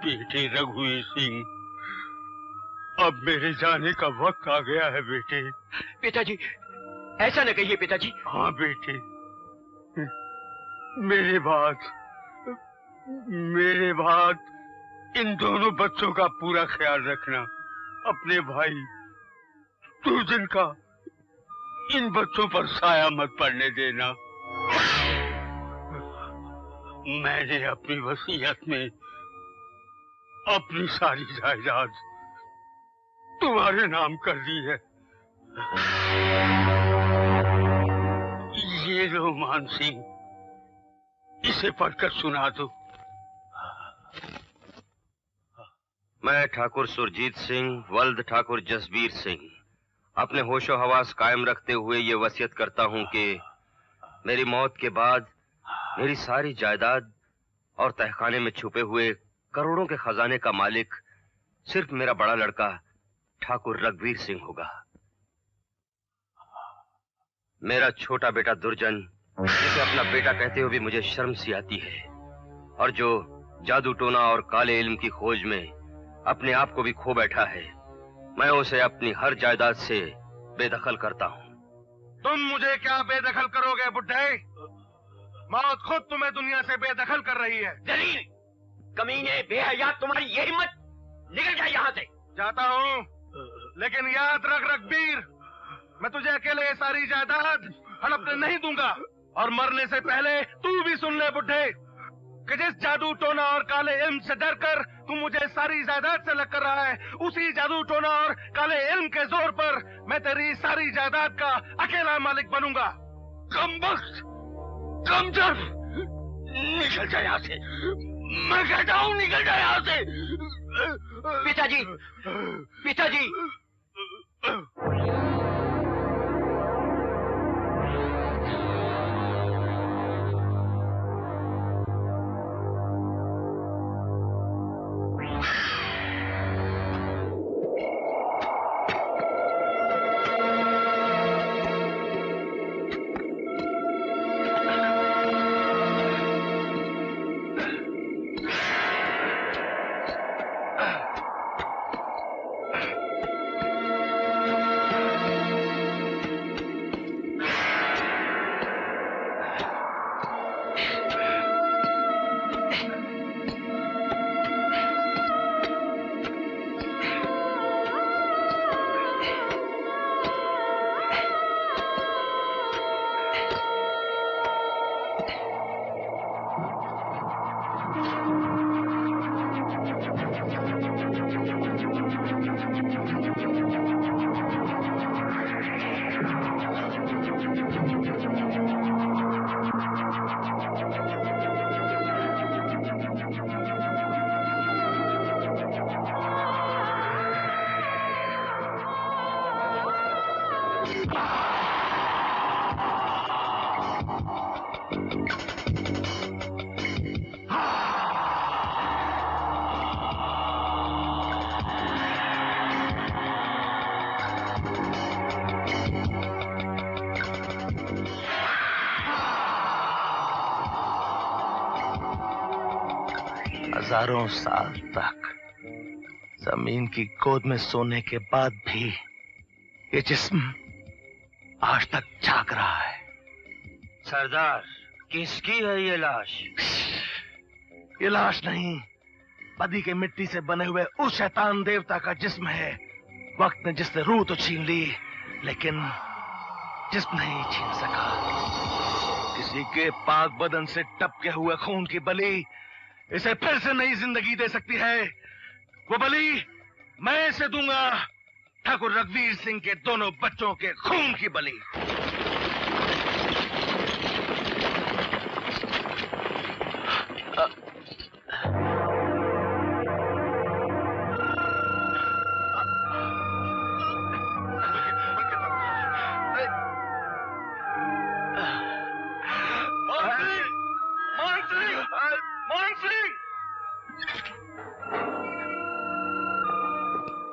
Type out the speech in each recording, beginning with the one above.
बेटे रघुवीर सिंह, अब मेरे जाने का वक्त आ गया है बेटे। पिताजी, ऐसा न कहिए पिताजी। हाँ बेटे, मेरे बाद इन दोनों बच्चों का पूरा ख्याल रखना। अपने भाई दुर्जन का इन बच्चों पर साया मत पड़ने देना। मैंने अपनी वसीयत में अपनी सारी जायदाद तुम्हारे नाम कर दी है। ये लो मान सिंह, इसे पढ़कर सुना दो। मैं ठाकुर सुरजीत सिंह वल्द ठाकुर जसबीर सिंह अपने होशो हवास कायम रखते हुए ये वसीयत करता हूं कि मेरी मौत के बाद मेरी सारी जायदाद और तहखाने में छुपे हुए करोड़ों के खजाने का मालिक सिर्फ मेरा बड़ा लड़का ठाकुर रघुवीर सिंह होगा। मेरा छोटा बेटा दुर्जन, जिसे अपना बेटा कहते हुए भी मुझे शर्म सी आती है, और जो जादू टोना और काले इल्म की खोज में अपने आप को भी खो बैठा है, मैं उसे अपनी हर जायदाद से बेदखल करता हूं। तुम मुझे क्या बेदखल करोगे बुड्ढे? मौत खुद तुम्हें दुनिया से बेदखल कर रही है। जलील, कमीने, बेहया, तुम्हारी ये हिम्मत! निकल जाए यहाँ से। जाता हूँ, लेकिन याद रख रघुवीर, मैं तुझे अकेले ये सारी जायदाद हड़पने नहीं दूंगा। और मरने से पहले तू भी सुन ले बुड्ढे, कि जिस जादू टोना और काले इल्म से डरकर तू मुझे सारी जायदाद से लग कर रहा है, उसी जादू टोना और काले इल्म के जोर पर मैं तेरी सारी जायदाद का अकेला मालिक बनूंगा। कमबख्त, कमजोर, निकल जाए यहाँ से। मैं कहता हूँ निकल जाए यहाँ से। पिताजी, पिताजी। हजारों साल तक जमीन की गोद में सोने के बाद भी ये जिस्म आज तक जाग रहा है। सरदार, किसकी है ये लाश? ये लाश नहीं, बदी के मिट्टी से बने हुए उस शैतान देवता का जिस्म है। वक्त ने जिससे रूह तो छीन ली, लेकिन जिस्म नहीं छीन सका। किसी के पाक बदन से टपके हुए खून की बलि इसे फिर से नई जिंदगी दे सकती है। वो बलि मैं इसे दूंगा, ठाकुर रघुवीर सिंह के दोनों बच्चों के खून की बलि।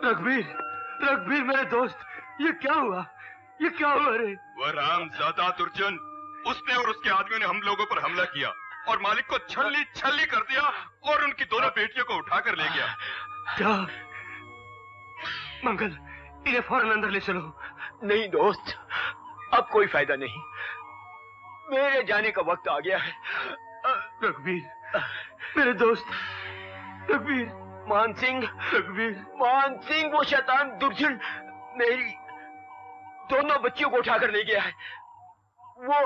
रघुवीर, रघुवीर मेरे दोस्त, ये क्या हुआ? ये क्या हुआ रे? वह रामज़ादा दुर्जन, उसने और उसके आदमियों ने हम लोगों पर हमला किया और मालिक को छल्ली छल्ली कर दिया और उनकी दोनों बेटियों को उठाकर ले गया। क्या? मंगल, इन्हें फौरन अंदर ले चलो। नहीं दोस्त, अब कोई फायदा नहीं, मेरे जाने का वक्त आ गया है। रघुवीर, मेरे दोस्त, रघुवीर। मान सिंह, रघुवीर, मान सिंह, वो शैतान दुर्जन मेरी दोनों बच्चियों को उठाकर ले गया है। वो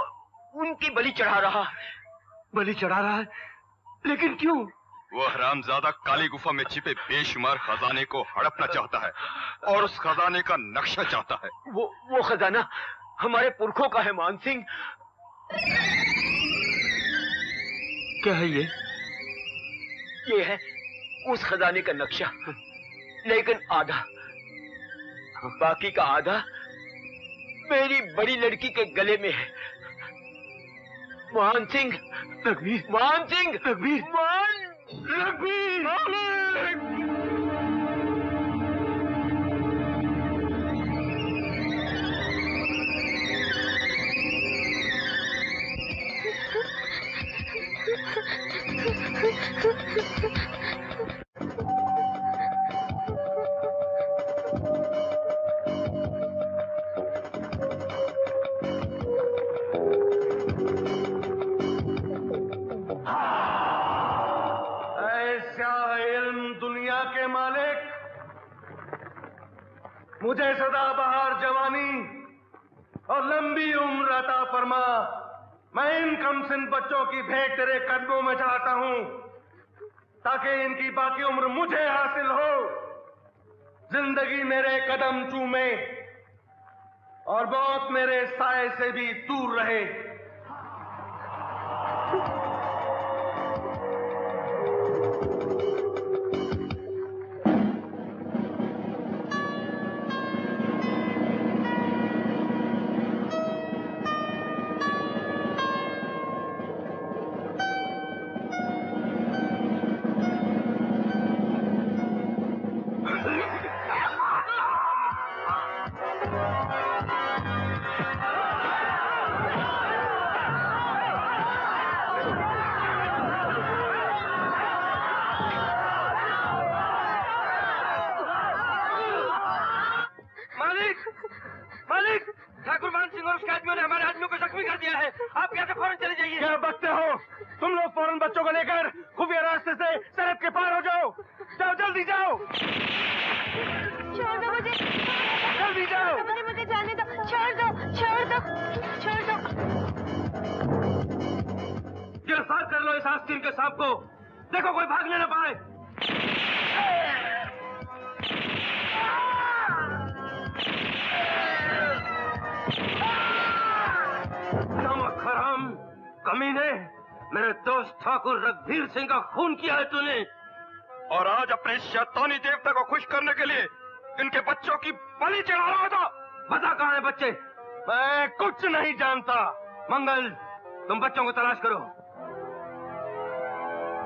उनकी बलि चढ़ा रहा है। बलि चढ़ा रहा है? लेकिन क्यों? वो हरामजादा काली गुफा में छिपे बेशुमार खजाने को हड़पना चाहता है और उस खजाने का नक्शा चाहता है। वो खजाना हमारे पुरखों का है मान सिंह। क्या है ये? ये है उस खजाने का नक्शा, लेकिन आधा, बाकी का आधा मेरी बड़ी लड़की के गले में है। मान सिंह, रघुवीर, मान सिंह, रघुवीर, रघुवीर, के मालिक, मुझे सदाबहार जवानी और लंबी उम्र अता फरमा। मैं इन कमसिन बच्चों की भेंट तेरे कदमों में चढ़ाता हूं ताकि इनकी बाकी उम्र मुझे हासिल हो, जिंदगी मेरे कदम चूमे और मौत मेरे साए से भी दूर रहे। ठाकुर रघुवीर सिंह का खून किया है तूने, और आज अपने शैतानी देवता को खुश करने के लिए इनके बच्चों की बलि चढ़ा रहा था। बता कहां है बच्चे? मैं कुछ नहीं जानता। मंगल, तुम बच्चों को तलाश करो,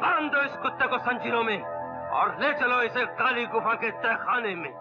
बांध दो इस कुत्ते को संजीरों में और ले चलो इसे काली गुफा के तहखाने में।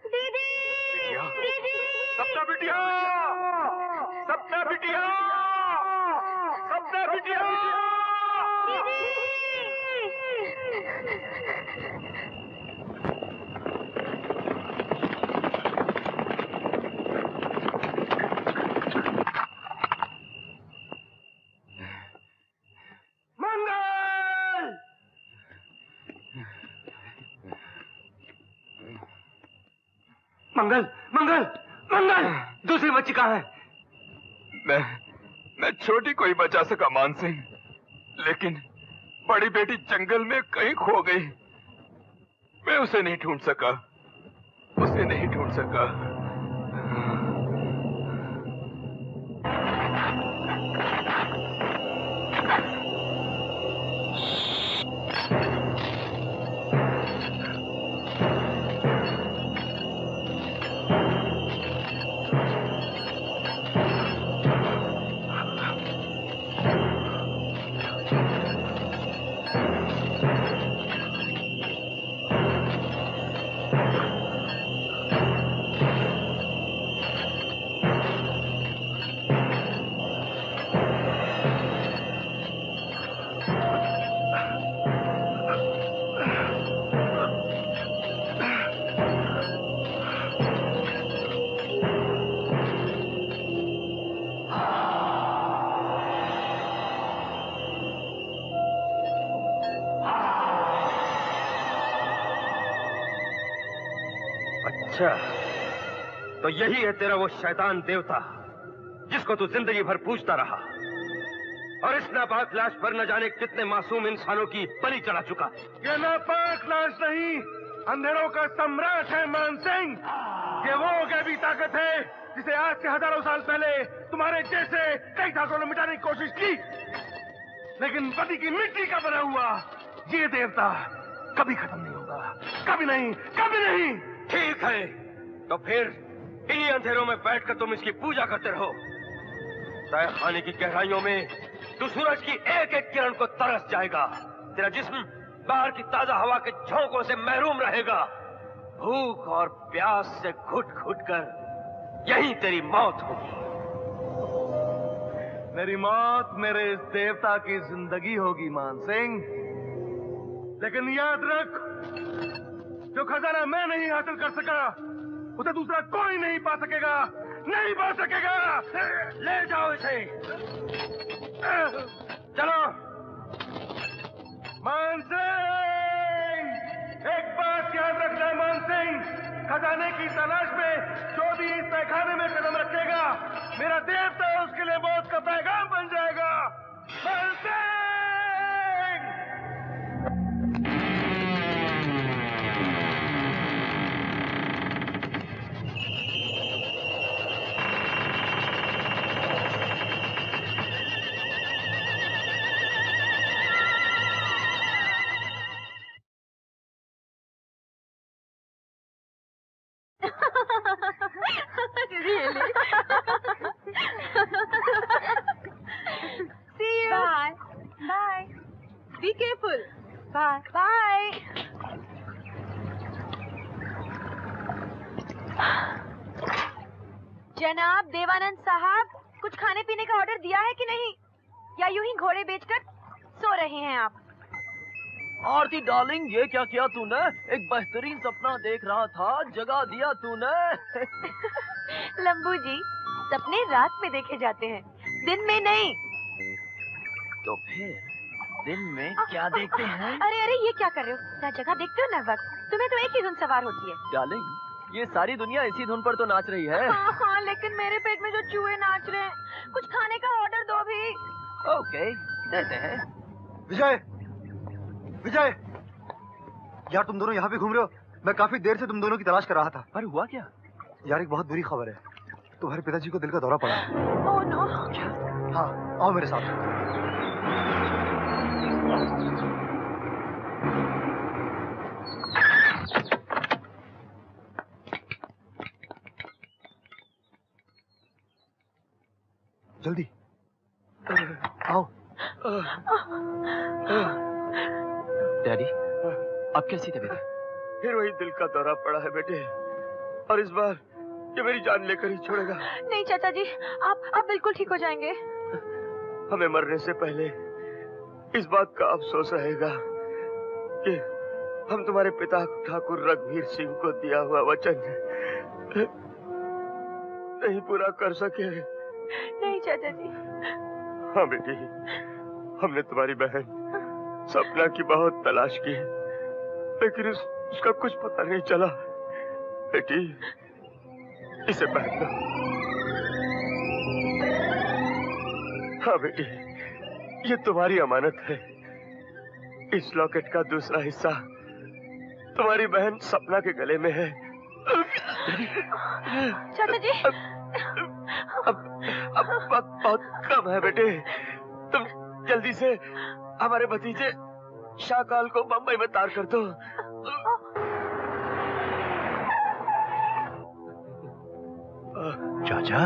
दीदी, दीदी, सपना बिटिया, सपना बिटिया, सपना बिटिया। मंगल, मंगल, मंगल, दूसरी बच्ची कहाँ है? मैं छोटी को ही बचा सका मान सिंह, लेकिन बड़ी बेटी जंगल में कहीं खो गई। मैं उसे नहीं ढूंढ सका, उसे नहीं ढूंढ सका। अच्छा, तो यही है तेरा वो शैतान देवता जिसको तू जिंदगी भर पूजता रहा, और इस नापाक लाश पर न जाने कितने मासूम इंसानों की बलि चढ़ा चुका। ये नापाक लाश नहीं, अंधेरों का सम्राट है मान सिंह। ये वो गैबी ताकत है जिसे आज से हजारों साल पहले तुम्हारे जैसे कई ठाकुरों ने मिटाने की कोशिश की, लेकिन पति की मिट्टी का बना हुआ ये देवता कभी खत्म नहीं होगा, कभी नहीं, कभी नहीं। ठीक है, तो फिर इन्हीं अंधेरों में बैठकर तुम इसकी पूजा करते रहो। तय खाने की गहराइयों में तू सूरज की एक एक किरण को तरस जाएगा। तेरा जिस्म बाहर की ताजा हवा के झोंकों से महरूम रहेगा। भूख और प्यास से घुट घुट कर यहीं तेरी मौत होगी। मेरी मौत मेरे इस देवता की जिंदगी होगी मान सिंह, लेकिन याद रख, जो खजाना मैं नहीं हासिल कर सका उसे दूसरा कोई नहीं पा सकेगा, नहीं पा सकेगा। ले जाओ इसे, चलो। मान सिंह, एक बात याद रखना मान सिंह, खजाने की तलाश में जो भी इस तहखाने में कदम रखेगा, मेरा देवता उसके लिए मौत का पैगाम बन जाएगा। मान Singh! Really? See you. Bye. Bye. Be careful. Bye. Bye. जनाब देवानंद साहब, कुछ खाने पीने का ऑर्डर दिया है कि नहीं, या यूं ही घोड़े बेचकर सो रहे हैं आप? आरती डार्लिंग, ये क्या किया तूने? एक बेहतरीन सपना देख रहा था, जगा दिया तूने। लंबू जी, सपने रात में देखे जाते हैं, दिन में नहीं। तो फिर दिन में क्या देखते हैं? अरे अरे, ये क्या कर रहे हो? ना जगह देखते हो ना वक्त, तुम्हें तो एक ही धुन सवार होती है। डार्लिंग, ये सारी दुनिया इसी धुन पर तो नाच रही है। हाँ, लेकिन मेरे पेट में जो चूहे नाच रहे हैं, कुछ खाने का ऑर्डर दो भी। ओके, देते हैं। विजय, विजय, यार तुम दोनों यहाँ पे घूम रहे हो? मैं काफी देर से तुम दोनों की तलाश कर रहा था। पर हुआ क्या? यार एक बहुत बुरी खबर है, तुम्हारे पिताजी को दिल का दौरा पड़ा है। Oh no. क्या? हाँ, आओ मेरे साथ। जल्दी आओ। डैडी, अब कैसी तबीयत है? फिर वही दिल का दौरा पड़ा है बेटे, और इस बार ये मेरी जान लेकर ही छोड़ेगा। नहीं चाचा जी, आप बिल्कुल ठीक हो जाएंगे। हमें मरने से पहले इस बात का अफसोस रहेगा कि हम तुम्हारे पिता ठाकुर रघुवीर सिंह को दिया हुआ वचन नहीं पूरा कर सके। नहीं चाचा जी। हाँ बेटी, हमने तुम्हारी बहन सपना की बहुत तलाश की, लेकिन उसका कुछ पता नहीं चला। बेटी, इसे पहन लो। हाँ बेटी, ये तुम्हारी अमानत है। इस लॉकेट का दूसरा हिस्सा तुम्हारी बहन सपना के गले में है। चाचा जी, अब वक्त बहुत कम है बेटे, तुम जल्दी से हमारे भतीजे शाकाल को बंबई में तार कर दो। चाचा,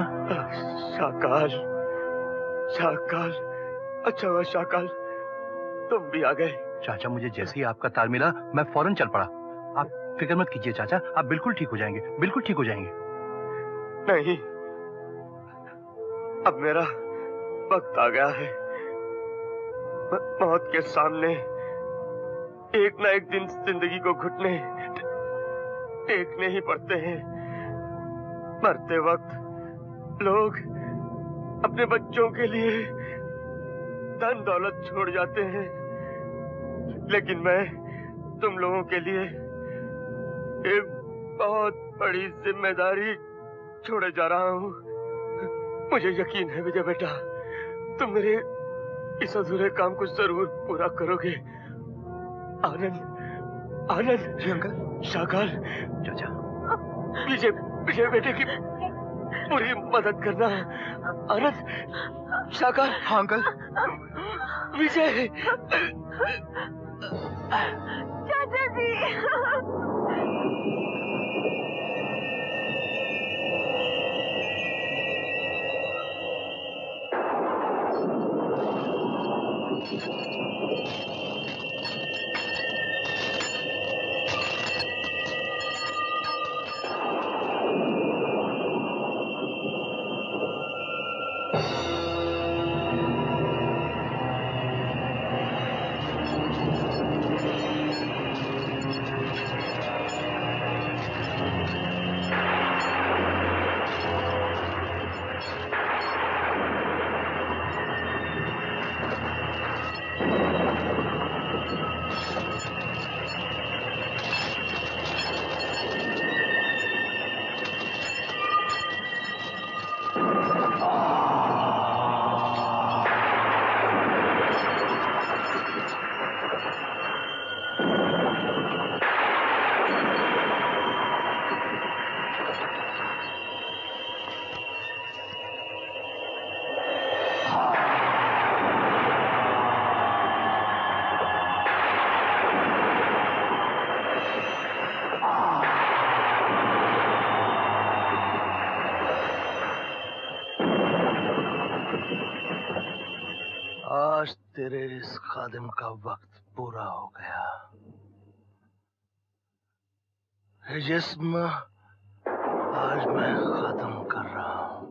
शाकाल, शाकाल, अच्छा हुआ शाकाल तुम भी आ गए। चाचा मुझे जैसे ही आपका तार मिला मैं फौरन चल पड़ा। आप फिक्र मत कीजिए चाचा, आप बिल्कुल ठीक हो जाएंगे, बिल्कुल ठीक हो जाएंगे। नहीं, अब मेरा वक्त आ गया है। मौत के सामने एक ना एक दिन जिंदगी को घुटने टेकने ही पड़ते हैं। मरते वक्त लोग अपने बच्चों के लिए धन दौलत छोड़ जाते हैं, लेकिन मैं तुम लोगों के लिए एक बहुत बड़ी जिम्मेदारी छोड़े जा रहा हूँ। मुझे यकीन है विजय बेटा, तुम मेरे इस अधूरे काम को जरूर पूरा करोगे। आनंद, आनंद। जी अंकल। शाकाल, चाचा, विजय, विजय बेटे की पूरी मदद करना। आनंद, शाकाल। हाँ अंकल। विजय। चाचा जी। आज तेरे इस खादिम का वक्त पूरा हो गया। ये जिस्म आज मैं खत्म कर रहा हूं।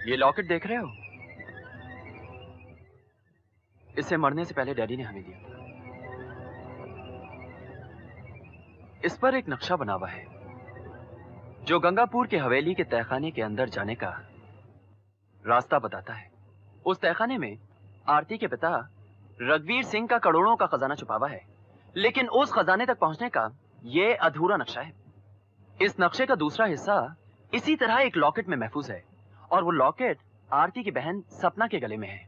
ये लॉकेट देख रहे हो? इसे मरने से पहले डैडी ने हमें दिया था। इस पर एक नक्शा बना हुआ है जो गंगापुर के हवेली के तहखाने के अंदर जाने का रास्ता बताता है। उस तहखाने में आरती के पिता रघुवीर सिंह का करोड़ों का खजाना छुपा हुआ है, लेकिन उस खजाने तक पहुंचने का यह अधूरा नक्शा है। इस नक्शे का दूसरा हिस्सा इसी तरह एक लॉकेट में महफूज है, और वो लॉकेट आरती की बहन सपना के गले में है।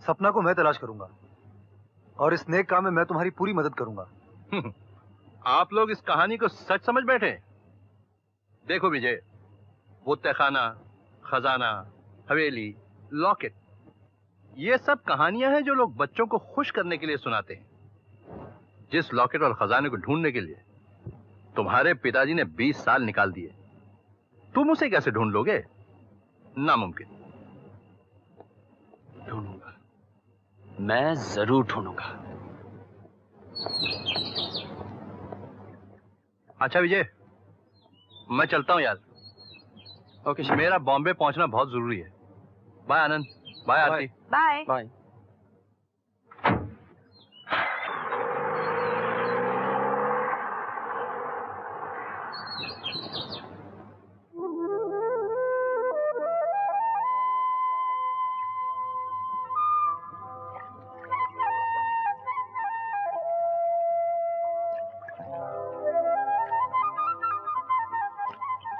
सपना को मैं तलाश करूंगा और इस नेक काम में मैं तुम्हारी पूरी मदद करूंगा। आप लोग इस कहानी को सच समझ बैठे। देखो विजय, वो तहखाना, खजाना, हवेली, लॉकेट, ये सब कहानियां हैं जो लोग बच्चों को खुश करने के लिए सुनाते हैं। जिस लॉकेट और खजाने को ढूंढने के लिए तुम्हारे पिताजी ने 20 साल निकाल दिए, तुम उसे कैसे ढूंढ लोगे? नामुमकिन। ढूंढूंगा, मैं जरूर ढूंढूंगा। अच्छा विजय, मैं चलता हूं यार। ओके, मेरा बॉम्बे पहुंचना बहुत जरूरी है। Bye Anand, bye Aarti. Bye bye.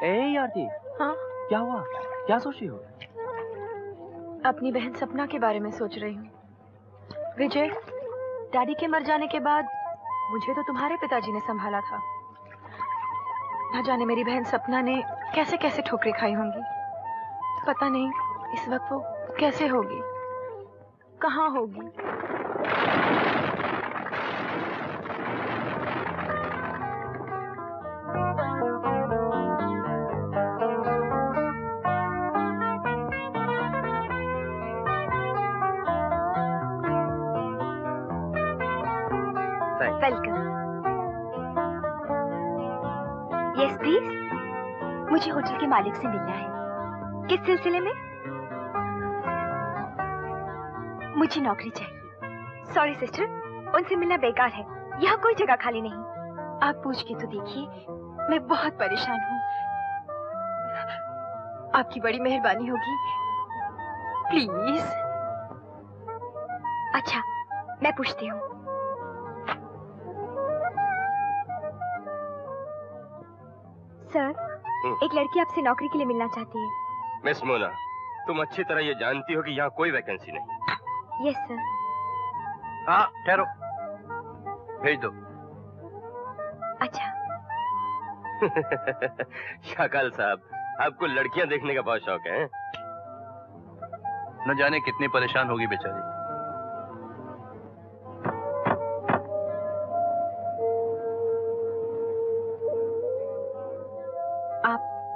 ए आरती, हाँ? क्या हुआ? क्या सोच रही हो? अपनी बहन सपना के बारे में सोच रही हूँ। विजय, डैडी के मर जाने के बाद मुझे तो तुम्हारे पिताजी ने संभाला था। न जाने मेरी बहन सपना ने कैसे कैसे ठोकरें खाई होंगी। पता नहीं इस वक्त वो कैसे होगी, कहाँ होगी। वेलकम। Yes please. मुझे होटल के मालिक से मिलना है। किस सिलसिले में? मुझे नौकरी चाहिए। सॉरी सिस्टर, उनसे मिलना बेकार है। यहाँ कोई जगह खाली नहीं। आप पूछ के तो देखिए, मैं बहुत परेशान हूँ। आपकी बड़ी मेहरबानी होगी, प्लीज। अच्छा, मैं पूछती हूँ। सर, एक लड़की आपसे नौकरी के लिए मिलना चाहती है। मिस मोना, तुम अच्छी तरह ये जानती हो कि यहाँ कोई वैकेंसी नहीं। Yes sir. हाँ, ठहरो, भेज दो। अच्छा। शाकाल साहब, आपको लड़कियां देखने का बहुत शौक है? न जाने कितनी परेशान होगी बेचारी।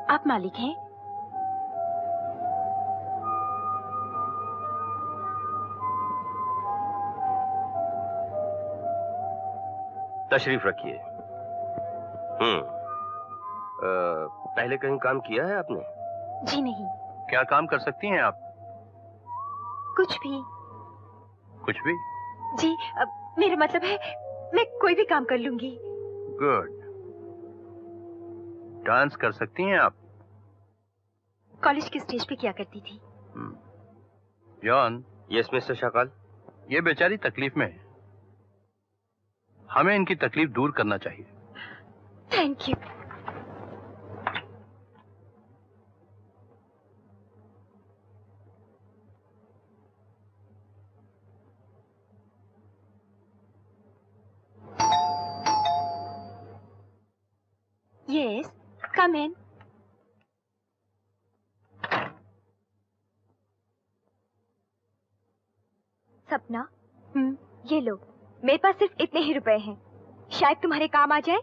आप मालिक हैं? तशरीफ रखिए। पहले कहीं काम किया है आपने? जी नहीं। क्या काम कर सकती हैं आप? कुछ भी। कुछ भी? जी, मेरा मतलब है मैं कोई भी काम कर लूंगी। गुड। डांस कर सकती हैं आप? कॉलेज के स्टेज पे किया करती थी। जॉन। Yes mister Shakaal. ये बेचारी तकलीफ में है, हमें इनकी तकलीफ दूर करना चाहिए। Thank you. यस, कम इन। सपना, ये लो, मेरे पास सिर्फ इतने ही रुपए हैं, शायद तुम्हारे काम आ जाए।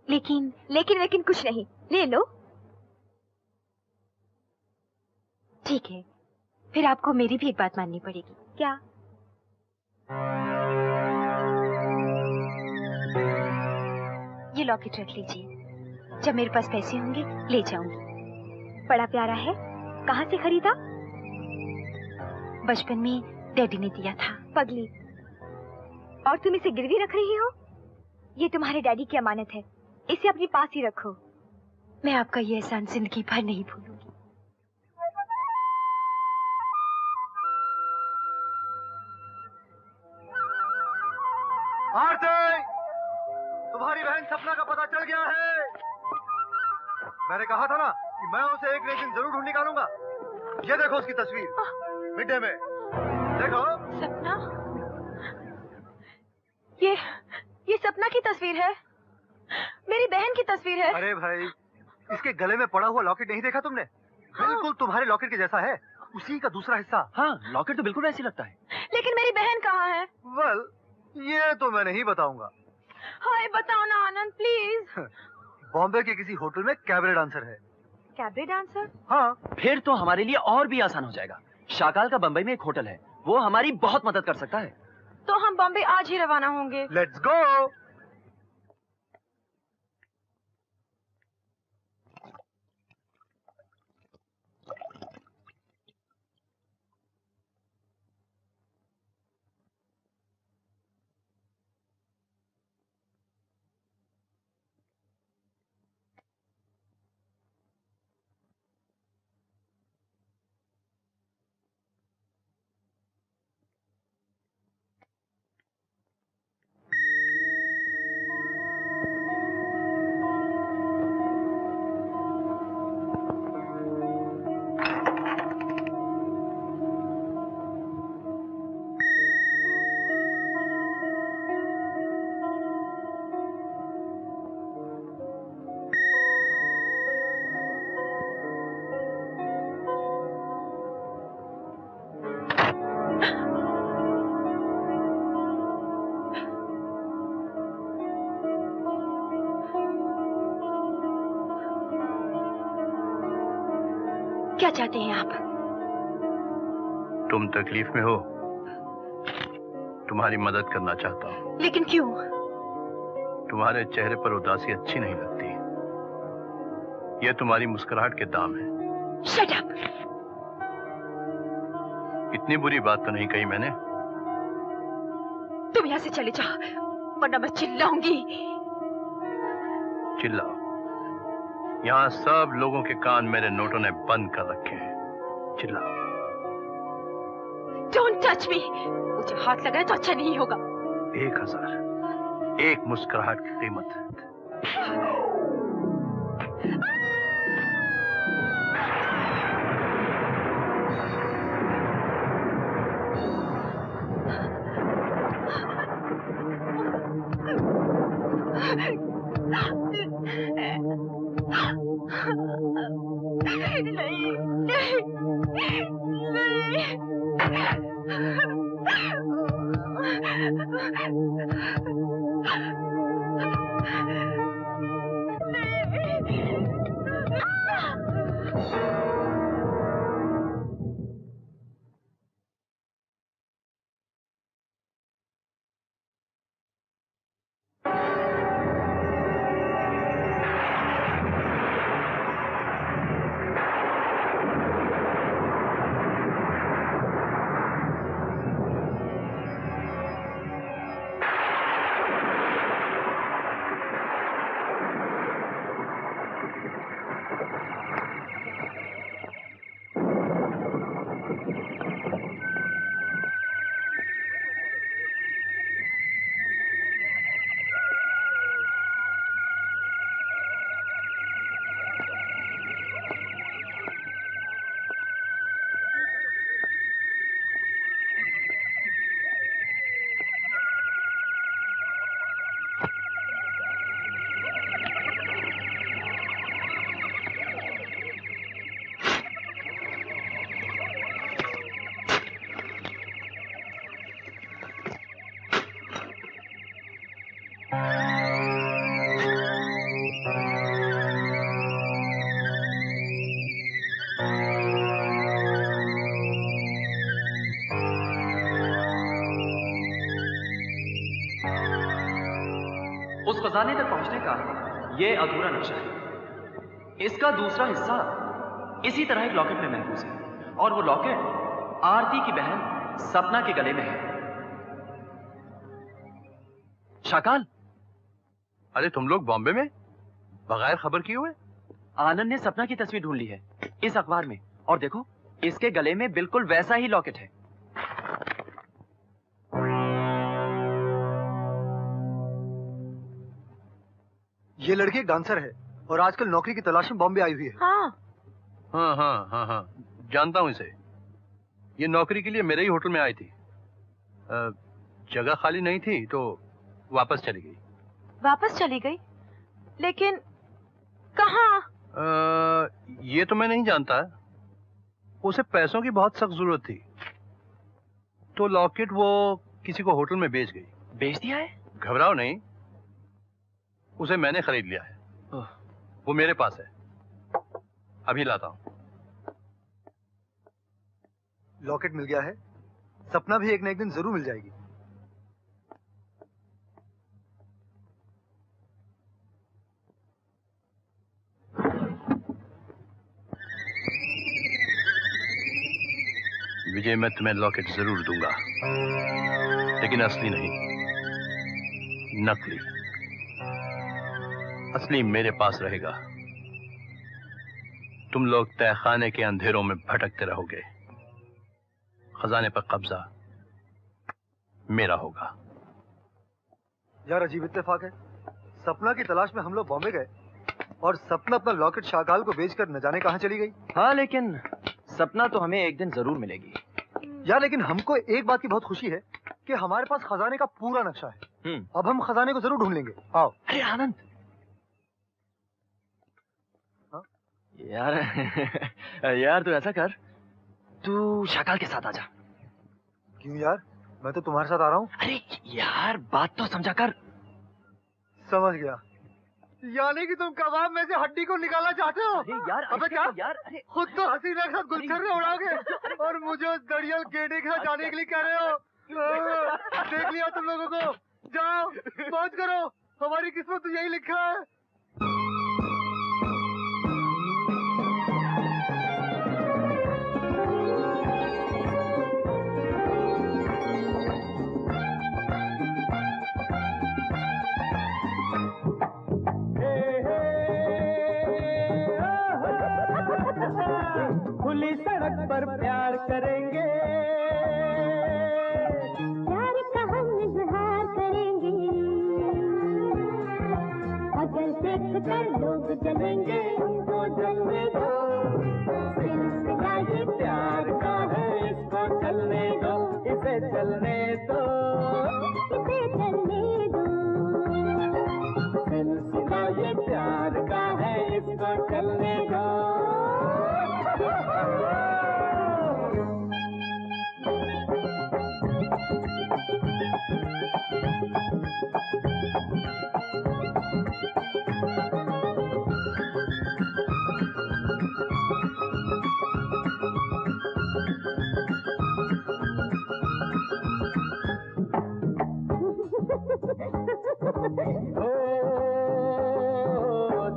लेकिन कुछ नहीं, ले लो। ठीक है, फिर आपको मेरी भी एक बात माननी पड़ेगी। क्या? ये लॉकेट रख लीजिए, जब मेरे पास पैसे होंगे ले जाऊंगी। बड़ा प्यारा है। कहाँ से खरीदा? बचपन में डैडी ने दिया था। पगली, और तुम इसे गिरवी रख रही हो? ये तुम्हारे डैडी की अमानत है, इसे अपने पास ही रखो। मैं आपका ये एहसान जिंदगी भर नहीं भूलूंगी। आरती, तुम्हारी बहन सपना का पता चल गया है। मैंने कहा था ना कि मैं उसे एक दिन जरूर ढूंढ निकालूंगा। ये देखो उसकी तस्वीर मिड डे में, देखो। सपना? ये सपना की तस्वीर है, मेरी बहन की तस्वीर है। अरे भाई, इसके गले में पड़ा हुआ लॉकेट नहीं देखा तुमने? हाँ। बिल्कुल तुम्हारे लॉकेट के जैसा है, उसी का दूसरा हिस्सा। हाँ, लॉकेट तो बिल्कुल वैसी लगता है। लेकिन मेरी बहन कहाँ है? वेल, ये तो मैं नहीं बताऊंगा। हाय, बताओ ना आनंद प्लीज। बॉम्बे के किसी होटल में कैबरे डांसर है। Cabaret dancer? हाँ। फिर तो हमारे लिए और भी आसान हो जाएगा। शाकाल का बम्बई में एक होटल है, वो हमारी बहुत मदद कर सकता है। तो हम बॉम्बे आज ही रवाना होंगे। Let's go. क्या चाहते हैं आप? तुम तकलीफ में हो, तुम्हारी मदद करना चाहता हूँ। लेकिन क्यों? तुम्हारे चेहरे पर उदासी अच्छी नहीं लगती। यह तुम्हारी मुस्कुराहट के दाम है। Shut up! इतनी बुरी बात तो नहीं कही मैंने। तुम यहाँ से चले जाओ, वरना मैं चिल्लाऊंगी। चिल्लाओ। यहाँ सब लोगों के कान मेरे नोटों ने बंद कर रखे हैं। चिल्लाओ। Don't touch me! मुझे हाथ लगाए तो अच्छा नहीं होगा। 1000, एक मुस्कुराहट की कीमत। उस खजाने तक पहुंचने का यह अधूरा नक्शा है। इसका दूसरा हिस्सा इसी तरह एक लॉकेट में महफूज है और वो लॉकेट आरती की बहन सपना के गले में है। शाकाल, अरे तुम लोग बॉम्बे में बगैर खबर किए हुए? आनंद ने सपना की तस्वीर ढूंढ ली है इस अखबार में, और देखो इसके गले में बिल्कुल वैसा ही लॉकेट है। ये लड़की एक डांसर है और आजकल नौकरी की तलाश में बॉम्बे आई हुई है। हाँ हाँ हाँ हाँ हाँ, जानता हूँ इसे। ये नौकरी के लिए मेरे ही होटल में आई थी। जगह खाली नहीं थी तो वापस चली गई। वापस चली गई? लेकिन कहाँ? ये तो मैं नहीं जानता। उसे पैसों की बहुत सख्त जरूरत थी तो लॉकेट वो किसी को होटल में बेच गई। बेच दिया है? घबराओ नहीं, उसे मैंने खरीद लिया है। वो मेरे पास है, अभी लाता हूं। लॉकेट मिल गया है, सपना भी एक न एक दिन जरूर मिल जाएगी। विजय, मैं तुम्हें लॉकेट जरूर दूंगा, लेकिन असली नहीं, नकली। असली मेरे पास रहेगा। तुम लोग तहखाने के अंधेरों में भटकते रहोगे। खजाने पर कब्जा मेरा होगा। यार अजीब इत्तेफाक है, सपना की तलाश में हम लोग बॉम्बे गए और सपना अपना लॉकेट शाकाल को बेचकर न जाने कहां चली गई। हाँ, लेकिन सपना तो हमें एक दिन जरूर मिलेगी। यार लेकिन हमको एक बात की बहुत खुशी है कि हमारे पास खजाने का पूरा नक्शा है। अब हम खजाने को जरूर ढूंढ लेंगे। आओ। अरे आनंद, हाँ? यार तू ऐसा कर, तू शाकाल के साथ आ जा। क्यों यार, मैं तो तुम्हारे साथ आ रहा हूँ। अरे यार बात तो समझा कर। समझ गया, यानी कि तुम कबाब में से हड्डी को निकालना चाहते हो। अरे यार, अबे क्या यार, अरे खुद तो हसीना के साथ गुलछर्रे उड़ाओगे और मुझे उस दरियल गेंडे के साथ जाने के लिए कह रहे हो। देख लिया तुम लोगों को, जाओ मौज करो, हमारी किस्मत तो यही लिखा है। खुली सड़क पर प्यार करेंगे, प्यार का हम इजहार करेंगे, अगर देख कर लोग जलेंगे उनको जलने दो। सिलसिला ये प्यार का है, इसको चलने दो, इसे चलने दो, इसे चलने दो। सिलसिला ये प्यार का है, इसको चलने दो।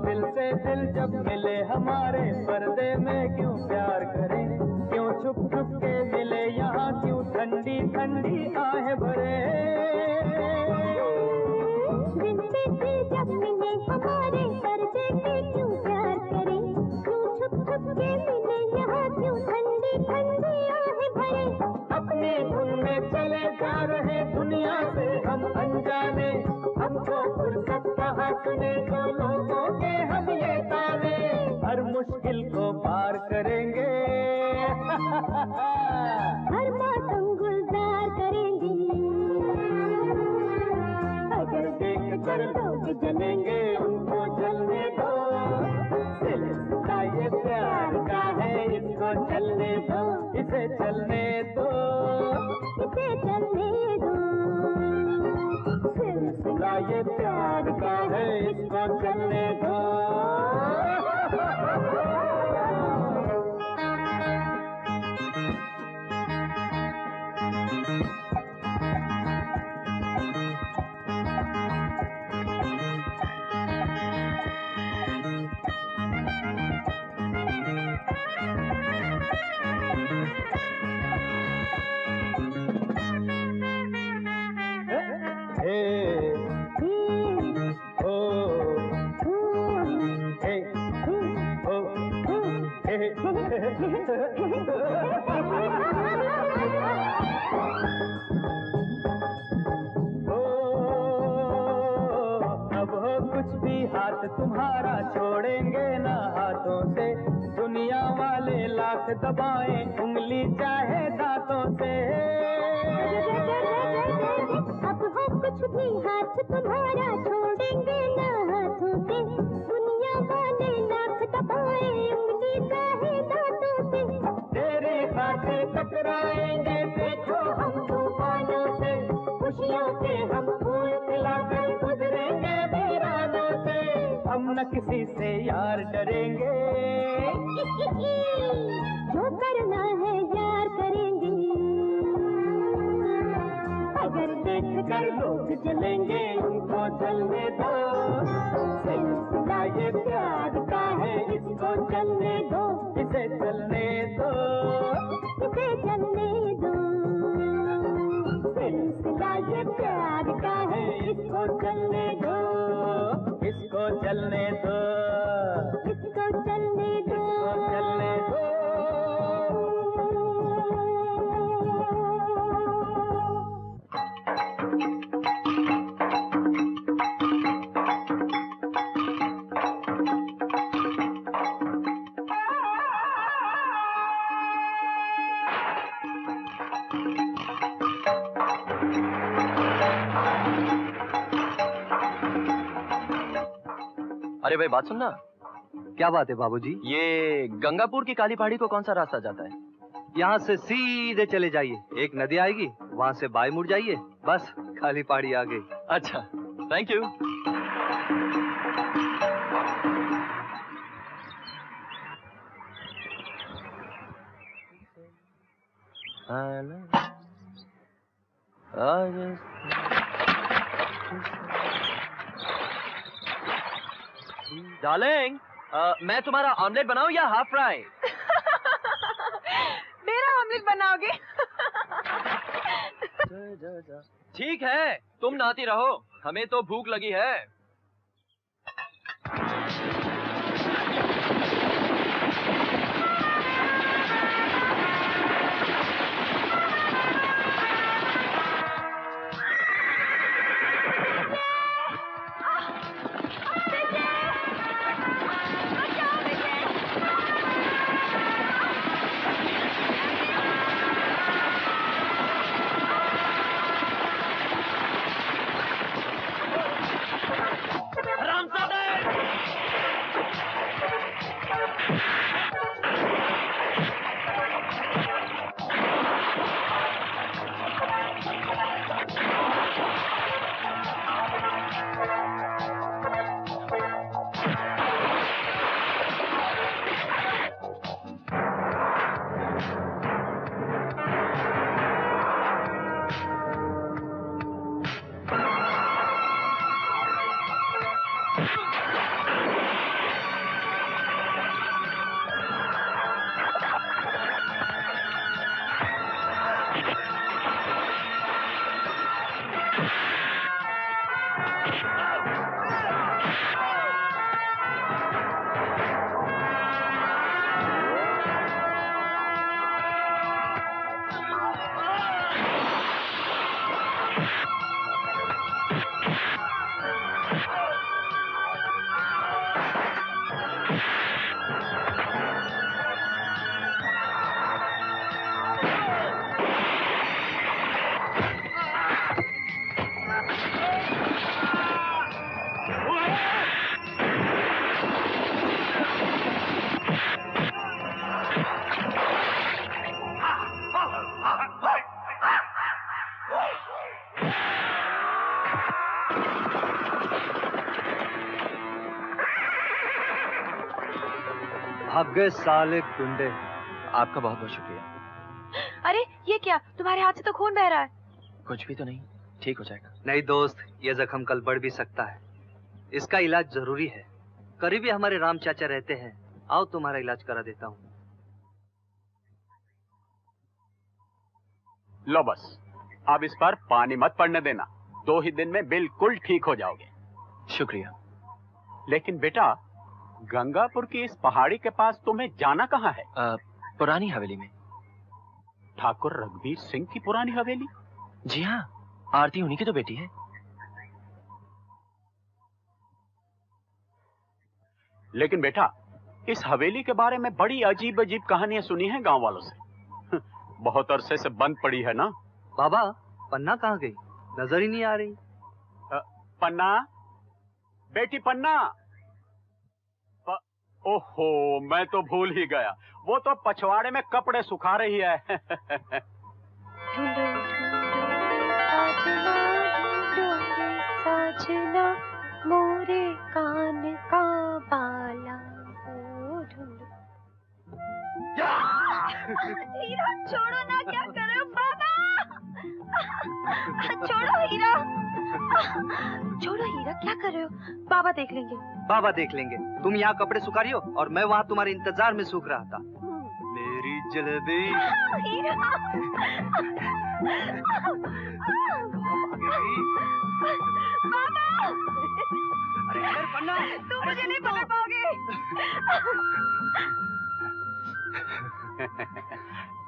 दिल से दिल जब मिले हमारे, पर्दे में क्यों प्यार करें, क्यों छुप छुप के मिले यहाँ, क्यों ठंडी ठंडी आहें भरे। दिल से दिल जब मिले हमारे, पर्दे में क्यों प्यार करें, क्यों छुप छुप के मिले यहाँ, क्यों ठंडी ठंडी आहें भरे। अपनी धुन में चले जा रहे दुनिया से हम अनजाने, हमको फुर्सत कहाँ सुने दो लोगों के हम ये ताने। हर मुश्किल को पार करेंगे, हर मौसम गुलजार करेंगे, अगर देख कर लोग जलेंगे उनको जलने दो। सिलसिला ये प्यार का है, इसको चलने दो, इसे चलने दो, इसे चलने दो। सिलसिला ये प्यार का है, इसको चलने दो। अब हो कुछ भी हाथ तुम्हारा छोड़ेंगे ना हाथों से, दुनिया वाले लाख दबाएं उंगली चाहे दांतों से। अब हो कुछ भी हाथ तुम्हारा छोड़ेंगे ना हाथों से, दुनिया वाले लाख दबाएं उंगली चाहे दांतों से। तेरी बातें टकराएंगे देखो हम तूफानों से, खुशियों के हम फूल खिलाकर गुजरेंगे वीरानों से। हम न किसी से यार डरेंगे, जो करना है यार करेंगे। अगर देख कर लोग जलेंगे उनको जलने दो, सिलसिला ये प्यार का है इसको चलने दो, इसे चलने दो, इसे चलने दो। सिलसिला ये प्यार का है इसको चलने दो, इसको चलने दो, इसको चलने दो, इसको चलने दो। अरे भाई बात सुनना। क्या बात है बाबूजी? ये गंगापुर की काली पहाड़ी को कौन सा रास्ता जाता है? यहाँ से सीधे चले जाइए, एक नदी आएगी, वहाँ से बाएं मुड़ जाइए, बस काली पहाड़ी आ गई। अच्छा, थैंक यू। डार्लिंग, मैं तुम्हारा ऑमलेट बनाऊं या हाफ फ्राई? मेरा ऑमलेट बनाओगे? ठीक है, तुम नहाती रहो, हमें तो भूख लगी है। भाग गए साले गुंडे। आपका बहुत बहुत शुक्रिया। अरे ये क्या, तुम्हारे हाथ से तो खून बह रहा है। कुछ भी तो नहीं, ठीक हो जाएगा। नहीं दोस्त, ये जख्म कल बढ़ भी सकता है, इसका इलाज जरूरी है। करीबी हमारे राम चाचा रहते हैं, आओ तुम्हारा इलाज करा देता हूँ। लो बस, अब इस पर पानी मत पड़ने देना, 2 ही दिन में बिल्कुल ठीक हो जाओगे। शुक्रिया। लेकिन बेटा, गंगापुर की इस पहाड़ी के पास तुम्हें जाना कहाँ है? पुरानी हवेली में। ठाकुर रघुवीर सिंह की पुरानी हवेली? जी हाँ, आरती उन्हीं की तो बेटी है। लेकिन बेटा, इस हवेली के बारे में बड़ी अजीब अजीब कहानियां सुनी हैं गांव वालों से। बहुत अरसे से बंद पड़ी है ना। बाबा, पन्ना कहाँ गई? नजर ही नहीं आ रही। पन्ना, बेटी पन्ना। ओहो, मैं तो भूल ही गया, वो तो पछवाड़े में कपड़े सुखा रही है। साजना मोरे कान का बाला। हीरा छोड़ो ना, क्या कर रहे हो बाबा? छोड़ो हीरा, छोड़ो हीरा, क्या कर रहे हो? बाबा देख लेंगे। बाबा देख लेंगे। तुम यहाँ कपड़े सुखा रही हो और मैं वहाँ तुम्हारे इंतजार में सूख रहा था। मेरी जलेबी। हीरा, बाबा, अरे पन्ना, तुम मुझे नहीं पकड़ पाओगे।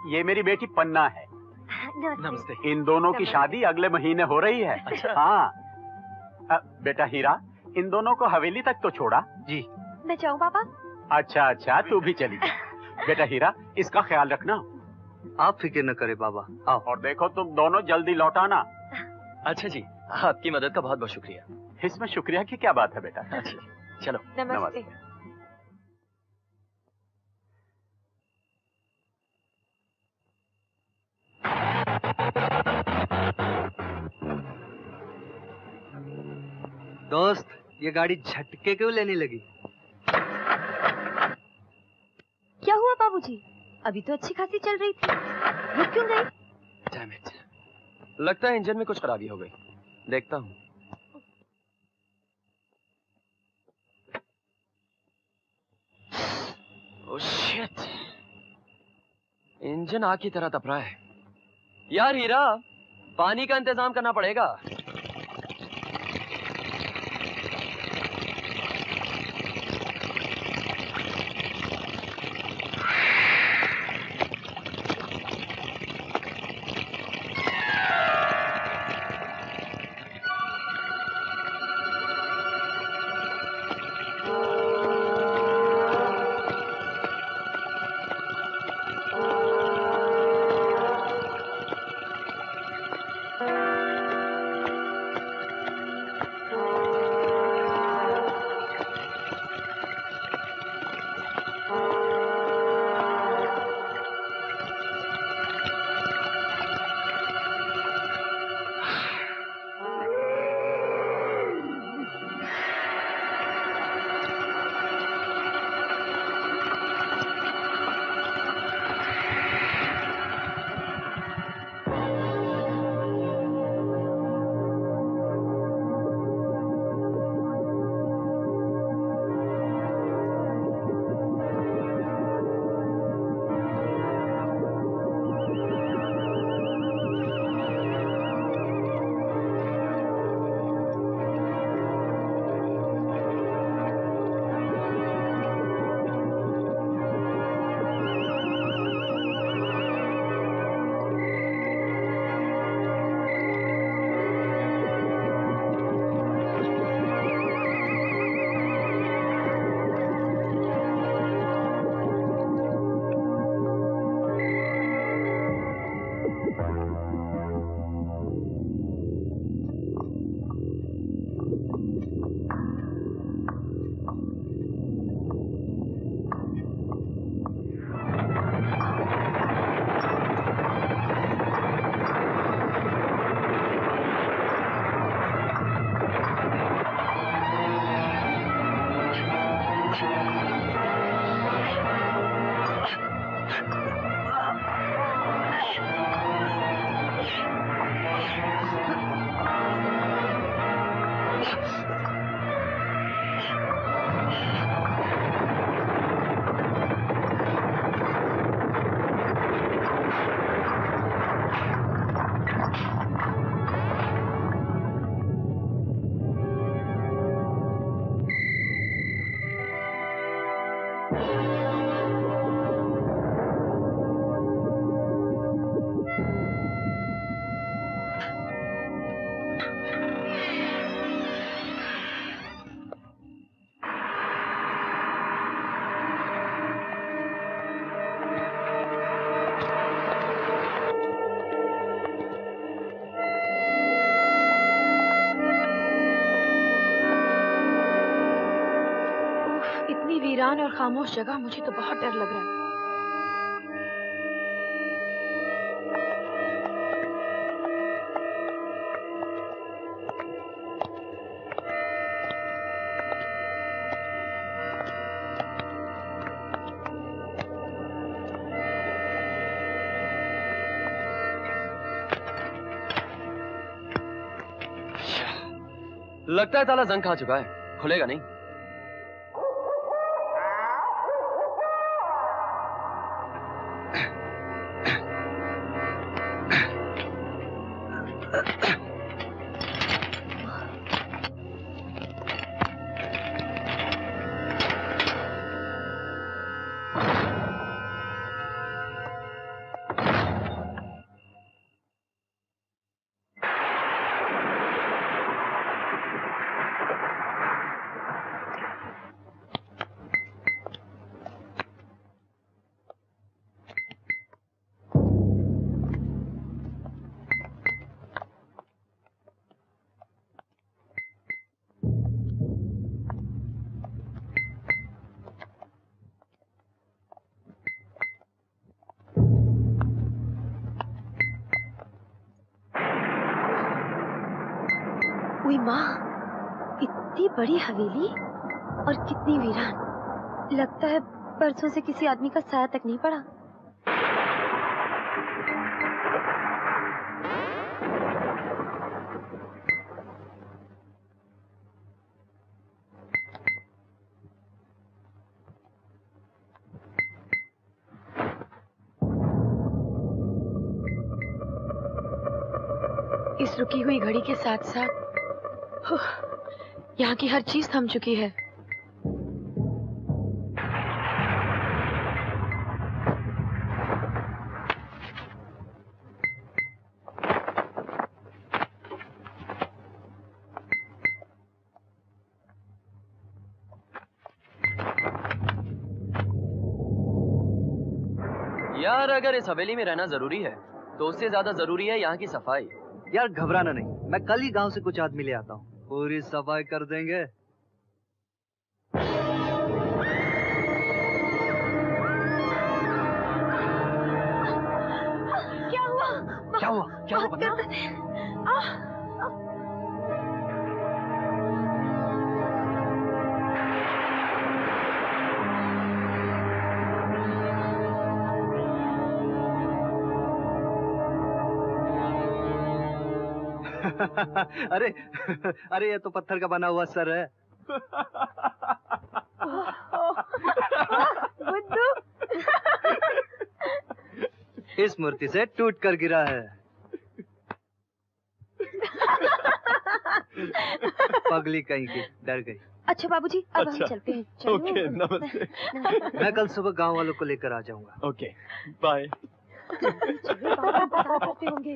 ये मेरी बेटी पन्ना है। नमस्ते। इन दोनों की शादी अगले महीने हो रही है। अच्छा। हाँ। बेटा हीरा, इन दोनों को हवेली तक तो छोड़ा। जी। मैं जाऊँ बाबा? अच्छा अच्छा, तू भी चली जा। बेटा हीरा, इसका ख्याल रखना। आप फिक्र न करे बाबा। आओ। और देखो, तुम दोनों जल्दी लौटाना। अच्छा जी, आपकी मदद का बहुत बहुत शुक्रिया। इसमें शुक्रिया की क्या बात है बेटा। अच्छा जी, चलो। नमस्ते। दोस्त, ये गाड़ी झटके क्यों लेने लगी? क्या हुआ बाबूजी? अभी तो अच्छी खासी चल रही थी, रुक क्यों गई? Damn it. लगता है इंजन में कुछ खराबी हो गई। देखता हूँ। ओह शिट, इंजन आग की तरह तप रहा है। यार हीरा, पानी का इंतजाम करना पड़ेगा। इतनी वीरान और खामोश जगह, मुझे तो बहुत डर लग रहा है। लगता है ताला जंग खा चुका है, खुलेगा नहीं। उई माँ, इतनी बड़ी हवेली और कितनी वीरान। लगता है परसों से किसी आदमी का साया तक नहीं पड़ा। इस रुकी हुई घड़ी के साथ साथ यहाँ की हर चीज थम चुकी है। यार, अगर इस हवेली में रहना जरूरी है तो उससे ज्यादा जरूरी है यहाँ की सफाई। यार घबराना नहीं, मैं कल ही गांव से कुछ आदमी ले आता हूँ, पूरी सफाई कर देंगे। क्या हुआ? क्या हुआ? क्या हुआ पता? अरे अरे, ये तो पत्थर का बना हुआ सर है। बुद्धू। इस मूर्ति से टूट कर गिरा है। पगली कहीं की, डर गई। अच्छा बाबूजी, अब हम चलते हैं। चलो। ओके, नमस्ते। मैं कल सुबह गांव वालों को लेकर आ जाऊंगा। Okay, bye. करते होंगे।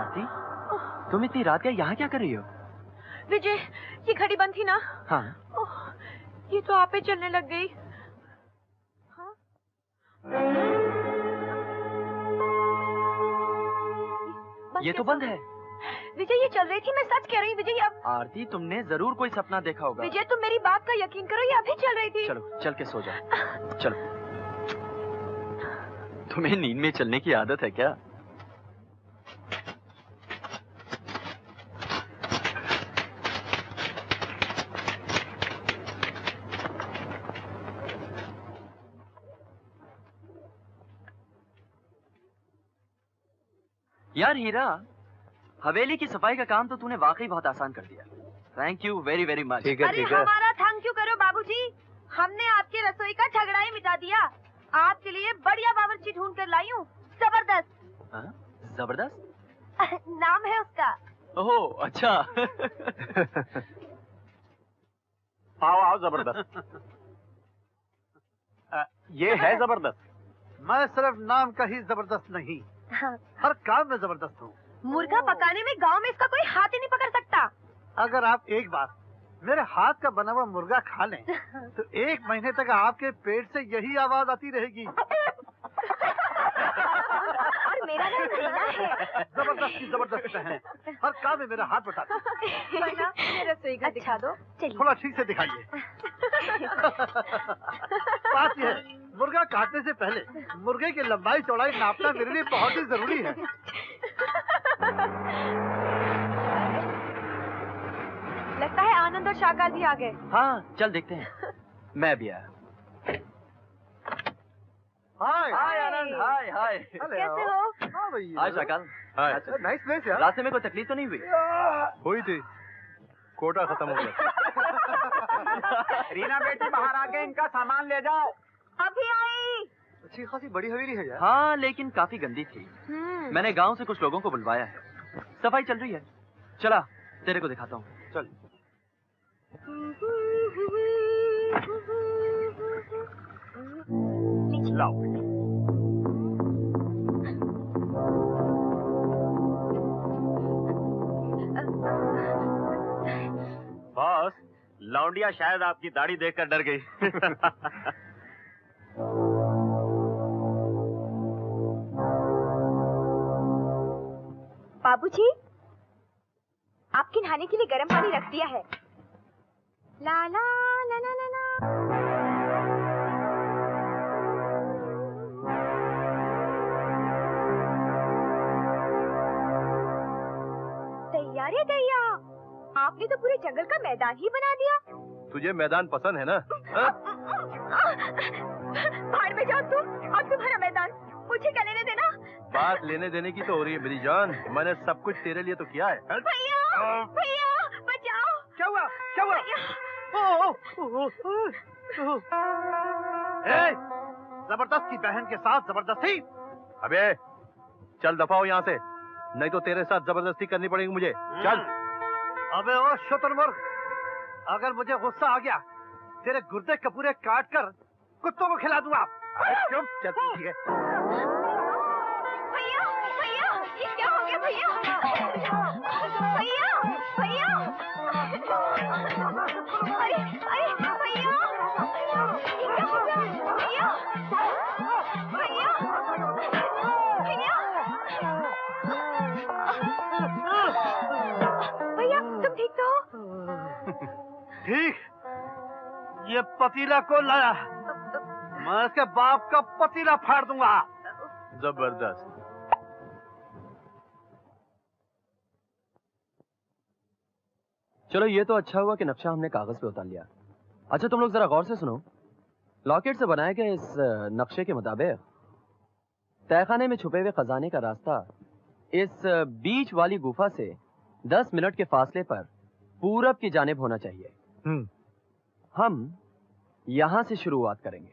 आरती, तुम इतनी रात के यहाँ क्या कर रही हो? विजय, ये घड़ी बंद थी ना? हाँ। ये तो आपे चलने लग गई। हाँ? ये तो बंद है। विजय, ये चल रही थी, मैं सच कह रही हूँ विजय। अब आरती, तुमने जरूर कोई सपना देखा होगा। विजय, तुम मेरी बात का यकीन करो, ये अभी चल रही थी। चलो चल के सो जाओ। चलो। तुम्हें नींद में चलने की आदत है क्या? यार हीरा, हवेली की सफाई का काम तो तूने वाकई बहुत आसान कर दिया। Thank you very very much. अरे हमारा थैंक यू करो बाबूजी, हमने आपकी रसोई का झगड़ा ही मिटा दिया। आपके लिए बढ़िया बावर्ची ढूंढ कर लाई हूँ, जबरदस्त। जबरदस्त नाम है उसका। ओह अच्छा। आओ आओ जबरदस्त। ये है जबरदस्त। मैं सिर्फ नाम का ही जबरदस्त नहीं, हर काम में जबरदस्त हूँ। मुर्गा पकाने में गांव में इसका कोई हाथ ही नहीं पकड़ सकता। अगर आप एक बार मेरे हाथ का बना हुआ मुर्गा खा लें, तो 1 महीने तक आपके पेट से यही आवाज आती रहेगी। और मेरा नाम रीना है। जबरदस्त की जबरदस्त है, हर काम में मेरा हाथ बटाती। रसोई का दिखा दो। थोड़ा ठीक से दिखाइए। बात यह है, मुर्गा काटने से पहले मुर्गे की लंबाई चौड़ाई नापना मेरे लिए बहुत ही जरूरी है। लगता है आनंद और शाकाल भी आ गए। हाँ चल देखते हैं। मैं भी आया। हाय हाय आनंद, हाय हाय। कैसे हो? हाँ भैया। हाय शाकाल। हाय। नाइस प्लेस यार। रास्ते में कोई तकलीफ तो नहीं हुई? हुई थी, कोटा खत्म हो गया। रीना बेटी बाहर आके इनका सामान ले जाओ। अभी आई। अच्छी खासी बड़ी हवेली है यार। हाँ लेकिन काफी गंदी थी। मैंने गांव से कुछ लोगों को बुलवाया है, सफाई चल रही है। चला तेरे को दिखाता हूँ। चल। लाओ। बॉस, लौंडिया शायद आपकी दाढ़ी देखकर डर गई। बाबूजी, आपके नहाने के लिए गर्म पानी रख दिया है। ला ला ला ला ला ला। तैयार है दैया, आपने तो पूरे जंगल का मैदान ही बना दिया। तुझे मैदान पसंद है ना? भाड़ में जाओ तुम और तुम्हारा मैदान, मुझे क्या लेने देना। बात लेने देने की तो हो रही है मेरी जान, मैंने सब कुछ तेरे लिए तो किया है। भैया भैया बचाओ। क्या हुआ? क्या हुआ? जबरदस्त की बहन के साथ जबरदस्ती। अबे चल दफा हो यहाँ से, नहीं तो तेरे साथ जबरदस्ती करनी पड़ेगी मुझे। चल। अबे ओ शुतुरमुर्ग, अगर मुझे गुस्सा आ गया तेरे गुर्दे कपूरे काट कर कुत्तों को खिला दूंगा। चुप, चल ठीक है। भैया भैया, ये क्या हो गया भैया? भैया भैया, अरे अरे भैया, ये क्या हो गया? भैया भैया भैया भैया, तुम ठीक तो हो? ठीक, ये पतीला को लाया, मैं इसके बाप का पतीला फाड़ दूंगा। जबरदस्त। चलो ये तो अच्छा हुआ कि नक्शा हमने कागज पे उतार लिया। अच्छा तुम लोग जरा गौर से सुनो। लॉकेट से बनाए गए इस नक्शे के मुताबिक तहखाने में छुपे हुए खजाने का रास्ता इस बीच वाली गुफा से 10 मिनट के फासले पर पूरब की जानिब होना चाहिए। हम यहां से शुरुआत करेंगे।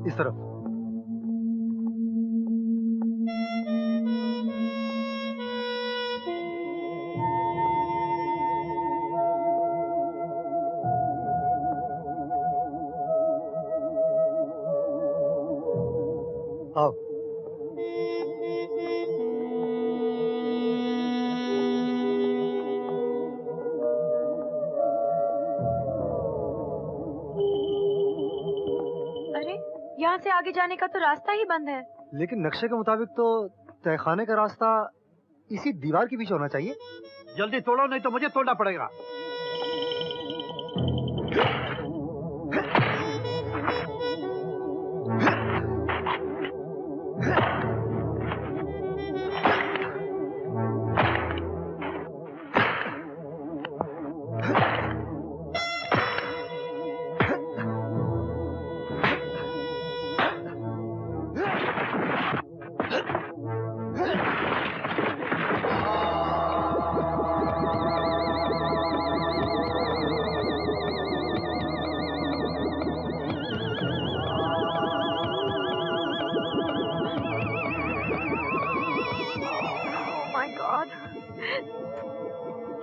इस तरफ। आओ। अरे, यहाँ से आगे जाने का तो रास्ता ही बंद है। लेकिन नक्शे के मुताबिक तो तहखाने का रास्ता इसी दीवार के पीछे होना चाहिए। जल्दी तोड़ो, नहीं तो मुझे तोड़ना पड़ेगा।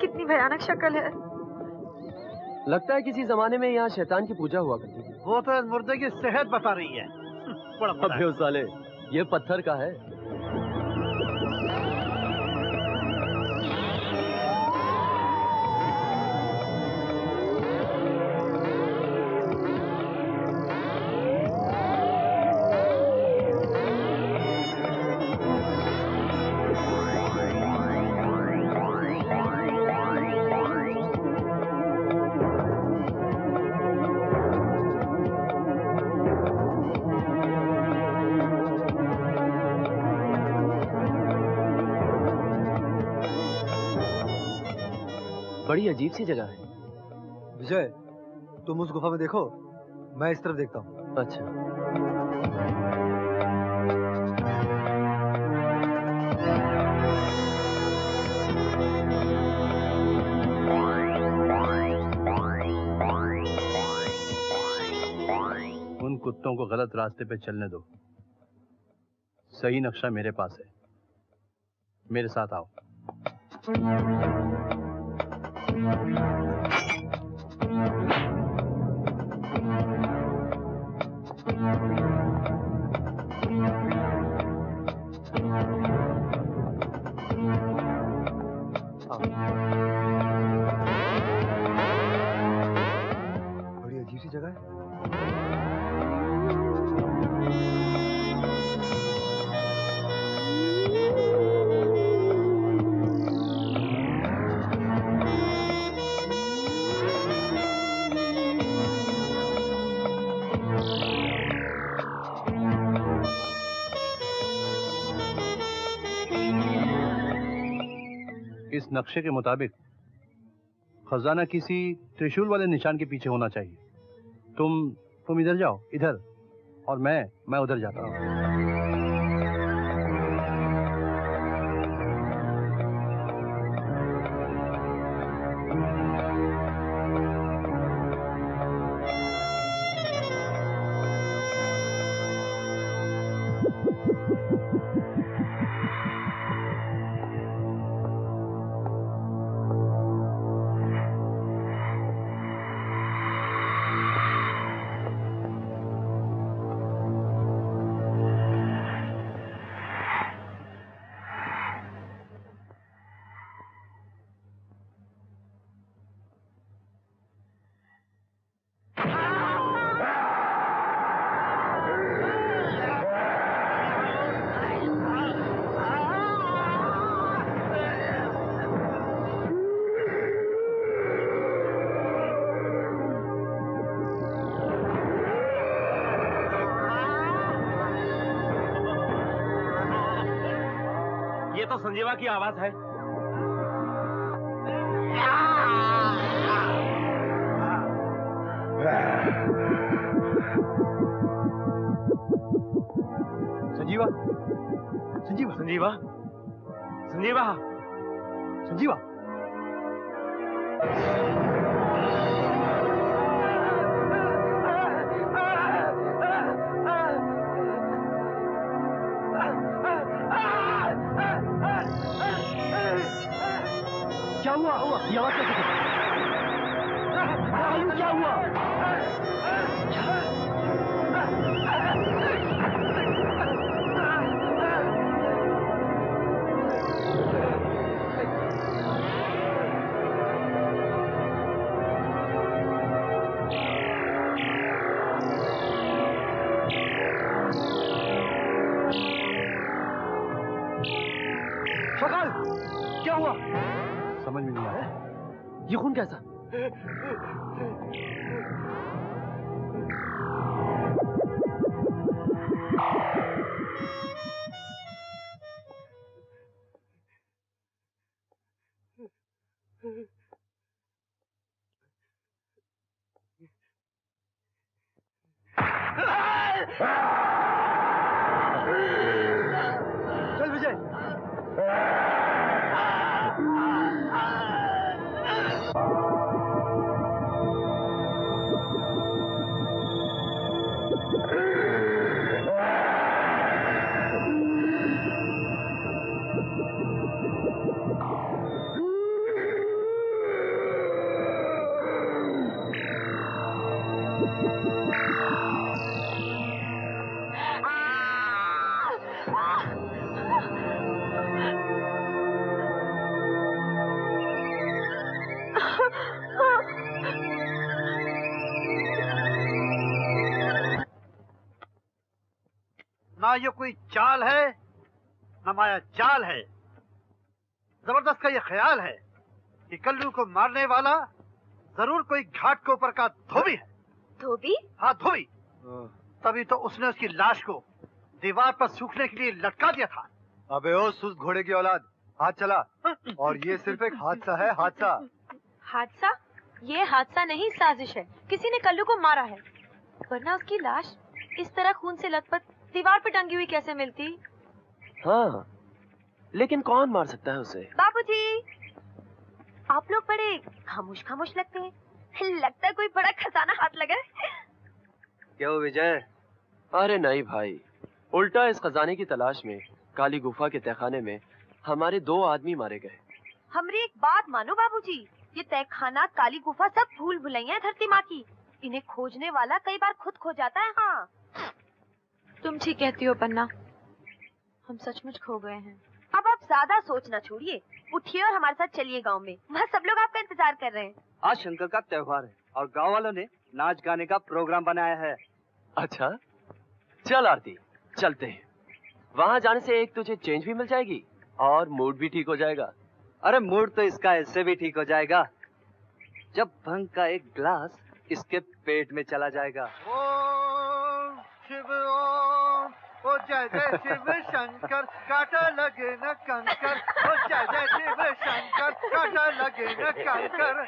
कितनी भयानक शक्ल है। लगता है किसी जमाने में यहाँ शैतान की पूजा हुआ करती थी। वो तो इस मुर्दे की सेहत बता रही है। बड़ा अबे साले, ये पत्थर का है। बड़ी अजीब सी जगह है। विजय, तुम उस गुफा में देखो, मैं इस तरफ देखता हूँ। अच्छा। उन कुत्तों को गलत रास्ते पे चलने दो। सही नक्शा मेरे पास है। मेरे साथ आओ। बड़ी अजीब सी जगह है। इस नक्शे के मुताबिक खजाना किसी त्रिशूल वाले निशान के पीछे होना चाहिए। तुम इधर जाओ, इधर, और मैं उधर जाता हूँ। ये तो संजीवा की आवाज है। संजीवा, संजीवा, संजीवा, संजीवा, संजीवा। क्या हुआ? ये आवाज कैसे थी? क्या हुआ? अकाल, क्या हुआ? समझ में नहीं आया। ये खून कैसा? चल विजय। ना ये कोई चाल है ना माया जाल है। जबरदस्त का ये ख्याल है कि कल्लू को मारने वाला जरूर कोई घाट के ऊपर का धोबी है। धोबी? हाँ धोबी। तभी तो उसने उसकी लाश को दीवार पर सूखने के लिए लटका दिया था। अबे ओ सुस्त घोड़े की औलाद, हाथ चला। और ये सिर्फ एक हादसा है, हादसा। हादसा? ये हादसा नहीं, साजिश है। किसी ने कल्लू को मारा है, वरना उसकी लाश इस तरह खून से लथपथ दीवार पे टंगी हुई कैसे मिलती? हाँ, लेकिन कौन मार सकता है उसे? बाबूजी, आप लोग बड़े खामोश खामोश लगते हैं। लगता है कोई बड़ा खजाना हाथ लगा है। क्यों विजय? अरे नहीं भाई, उल्टा इस खजाने की तलाश में काली गुफा के तहखाने में हमारे 2 आदमी मारे गए। हमारी एक बात मानो बाबूजी, ये तहखाना, काली गुफा सब भूल भुलैया है धरती माँ की। इन्हें खोजने वाला कई बार खुद खो जाता है। हाँ, तुम ठीक कहती हो पन्ना, हम सचमुच खो गए हैं। अब आप ज्यादा सोचना छोड़िए, उठिए और हमारे साथ चलिए गांव में। वहाँ सब लोग आपका इंतजार कर रहे हैं। आज शंकर का त्योहार है और गांव वालों ने नाच गाने का प्रोग्राम बनाया है। अच्छा, चल आरती, चलते हैं। वहाँ जाने से एक तुझे चेंज भी मिल जाएगी और मूड भी ठीक हो जाएगा। अरे मूड तो इसका ऐसे भी ठीक हो जाएगा जब भंग का एक ग्लास इसके पेट में चला जाएगा। ओम शिव ओम, ओ जय जय शिव शंकर, काटा लगे न कंकर। ओ जय जय शिव शंकर, काटा लगे न कंकर।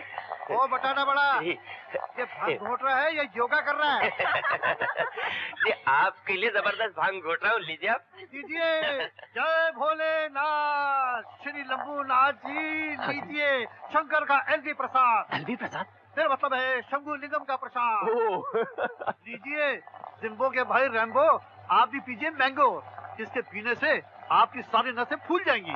ओ बटाना बड़ा, ये भांग घोट रहा है या योगा कर रहा है? ये आपके लिए जबरदस्त भांग घोट रहा हूँ, लीजिए आप। लीजिए। जय भोलेनाथ, श्री लंबूनाथ जी, लीजिए शंकर का एलवी प्रसाद। एलवी प्रसाद? मेरा मतलब है शंभू लिंगम का प्रसाद। लीजिए। जिम्बो के भाई रैम्बो, आप भी पीजिए मैंगो, जिसके पीने से आपकी सारी नसें फूल जाएंगी।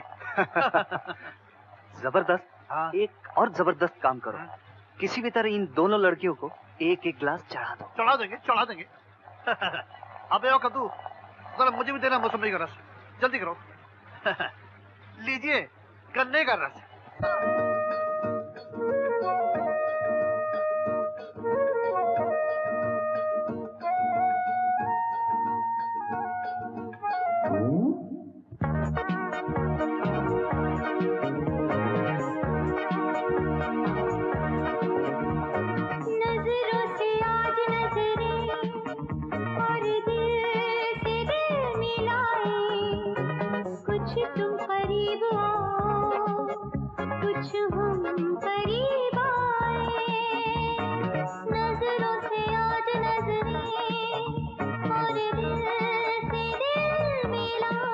जबरदस्त। हाँ। एक और जबरदस्त काम करो। हाँ। किसी भी तरह इन दोनों लड़कियों को एक एक ग्लास चढ़ा दो। चढ़ा देंगे, चढ़ा देंगे। अबे ओ कद्दू, जरा मुझे भी देना मौसमी का रस, जल्दी करो। लीजिए गन्ने का रस। नजरों से आज नजरें और दिल से दिल मिलाए, कुछ तुम करीब आओ, कुछ हम करीब आए। नजरों से आज नजरें और दिल से दिल मिलाए।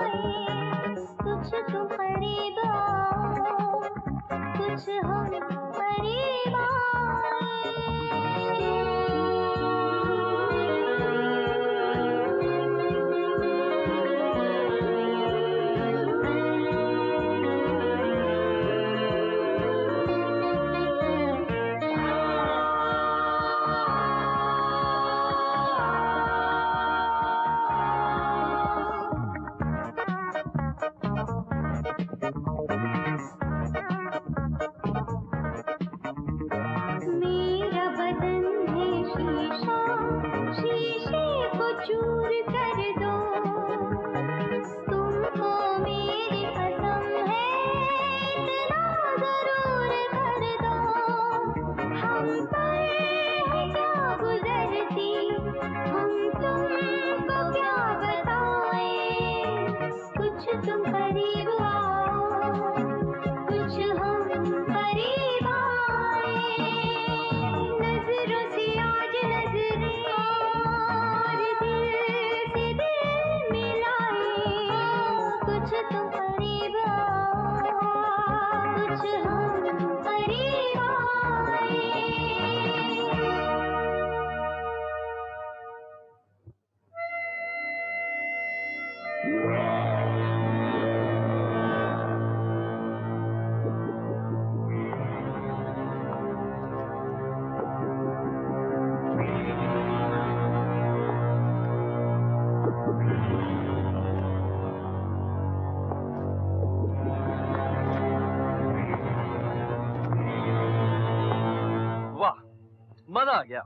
मजा आ गया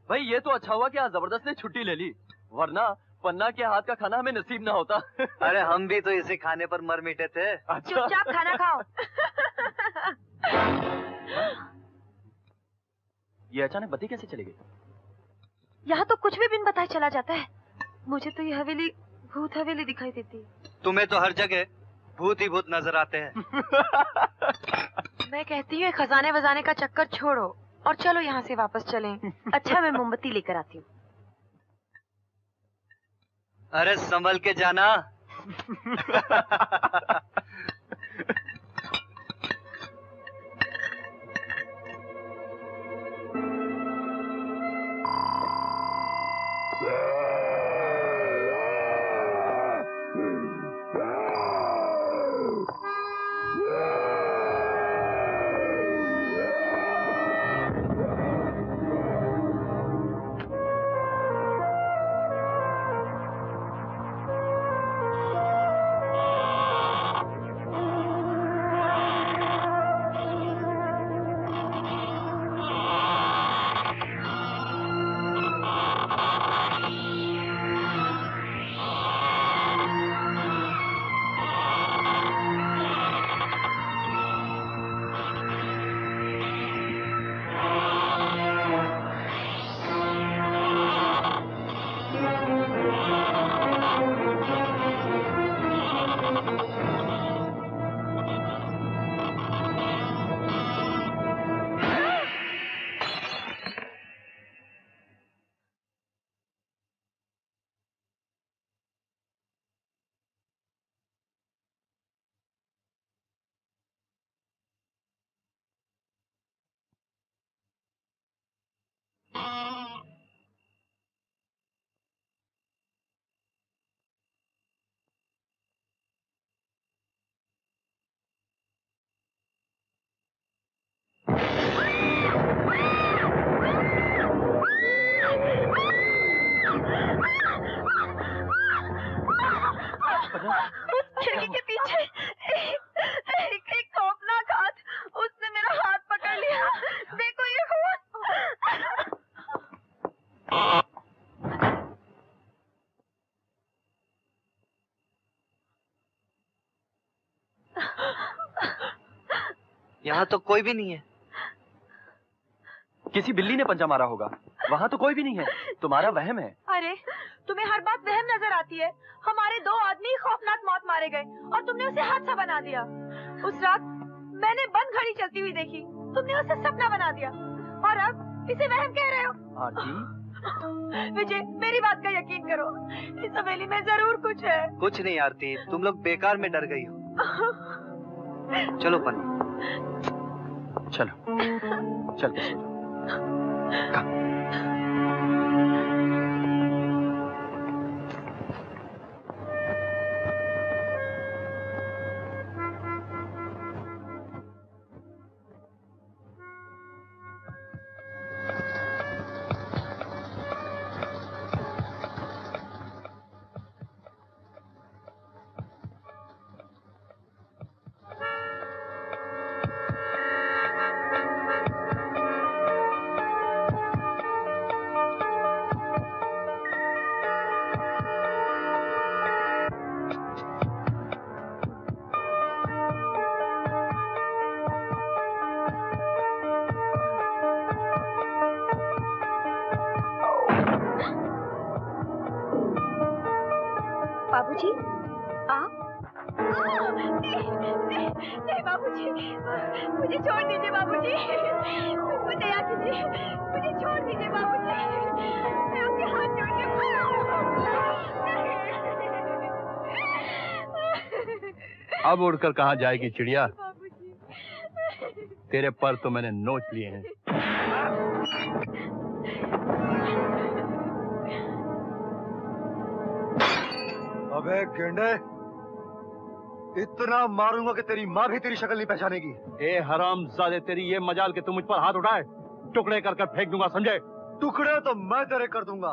भाई। ये तो अच्छा हुआ कि आज जबरदस्त ने छुट्टी ले ली, वरना पन्ना के हाथ का खाना हमें नसीब ना होता। अरे हम भी तो इसी खाने पर मर मिटे थे। चुपचाप खाना खाओ। ये अचानक बत्ती कैसे चली गई? यहाँ तो कुछ भी बिन बताए चला जाता है। मुझे तो ये हवेली भूत हवेली दिखाई देती है। तुम्हें तो हर जगह भूत ही भूत नजर आते हैं। मैं कहती हूँ खजाने वजाने का चक्कर छोड़ो और चलो यहाँ से वापस चलें। अच्छा मैं मोमबत्ती लेकर आती हूँ। अरे संभल के जाना। खिड़की के पीछे एक खौफनाक हाथ, उसने मेरा हाथ पकड़ लिया। देखो ये खून। यहाँ तो कोई भी नहीं है। किसी बिल्ली ने पंजा मारा होगा। वहाँ तो कोई भी नहीं है। तुम्हारा वहम है। अरे तुम्हें हर बात वहम नजर आती है। हमारे 2 आदमी खौफनाक मौत मारे गए और तुमने उसे हादसा बना दिया। उस रात मैंने बंद घड़ी चलती हुई देखी, तुमने उसे सपना बना दिया और अब इसे वहम कह रहे हो। आरती विजय मेरी बात का यकीन करो, इस हवेली में जरूर कुछ है। कुछ नहीं आरती, तुम लोग बेकार में डर गई हो। चलो पन्ना, चलो चल के सो जाओ। बाबूजी आप? नहीं बाबूजी, मुझे छोड़ दीजिए बाबूजी, मुझे दया कीजिए, मुझे छोड़ दीजिए बाबूजी, मैं आपके हाथ जोड़ के। अब उड़कर कहाँ जाएगी चिड़िया? तेरे पर तो मैंने नोच लिए हैं। अबे गेंडे, इतना मारूंगा कि तेरी माँ भी तेरी शक्ल नहीं पहचानेगी। ए हरामजादे, तेरी ये मजाल कि तू मुझ पर हाथ उठाए, टुकड़े कर कर फेंक दूंगा, समझे? टुकड़े तो मैं तेरे कर दूंगा।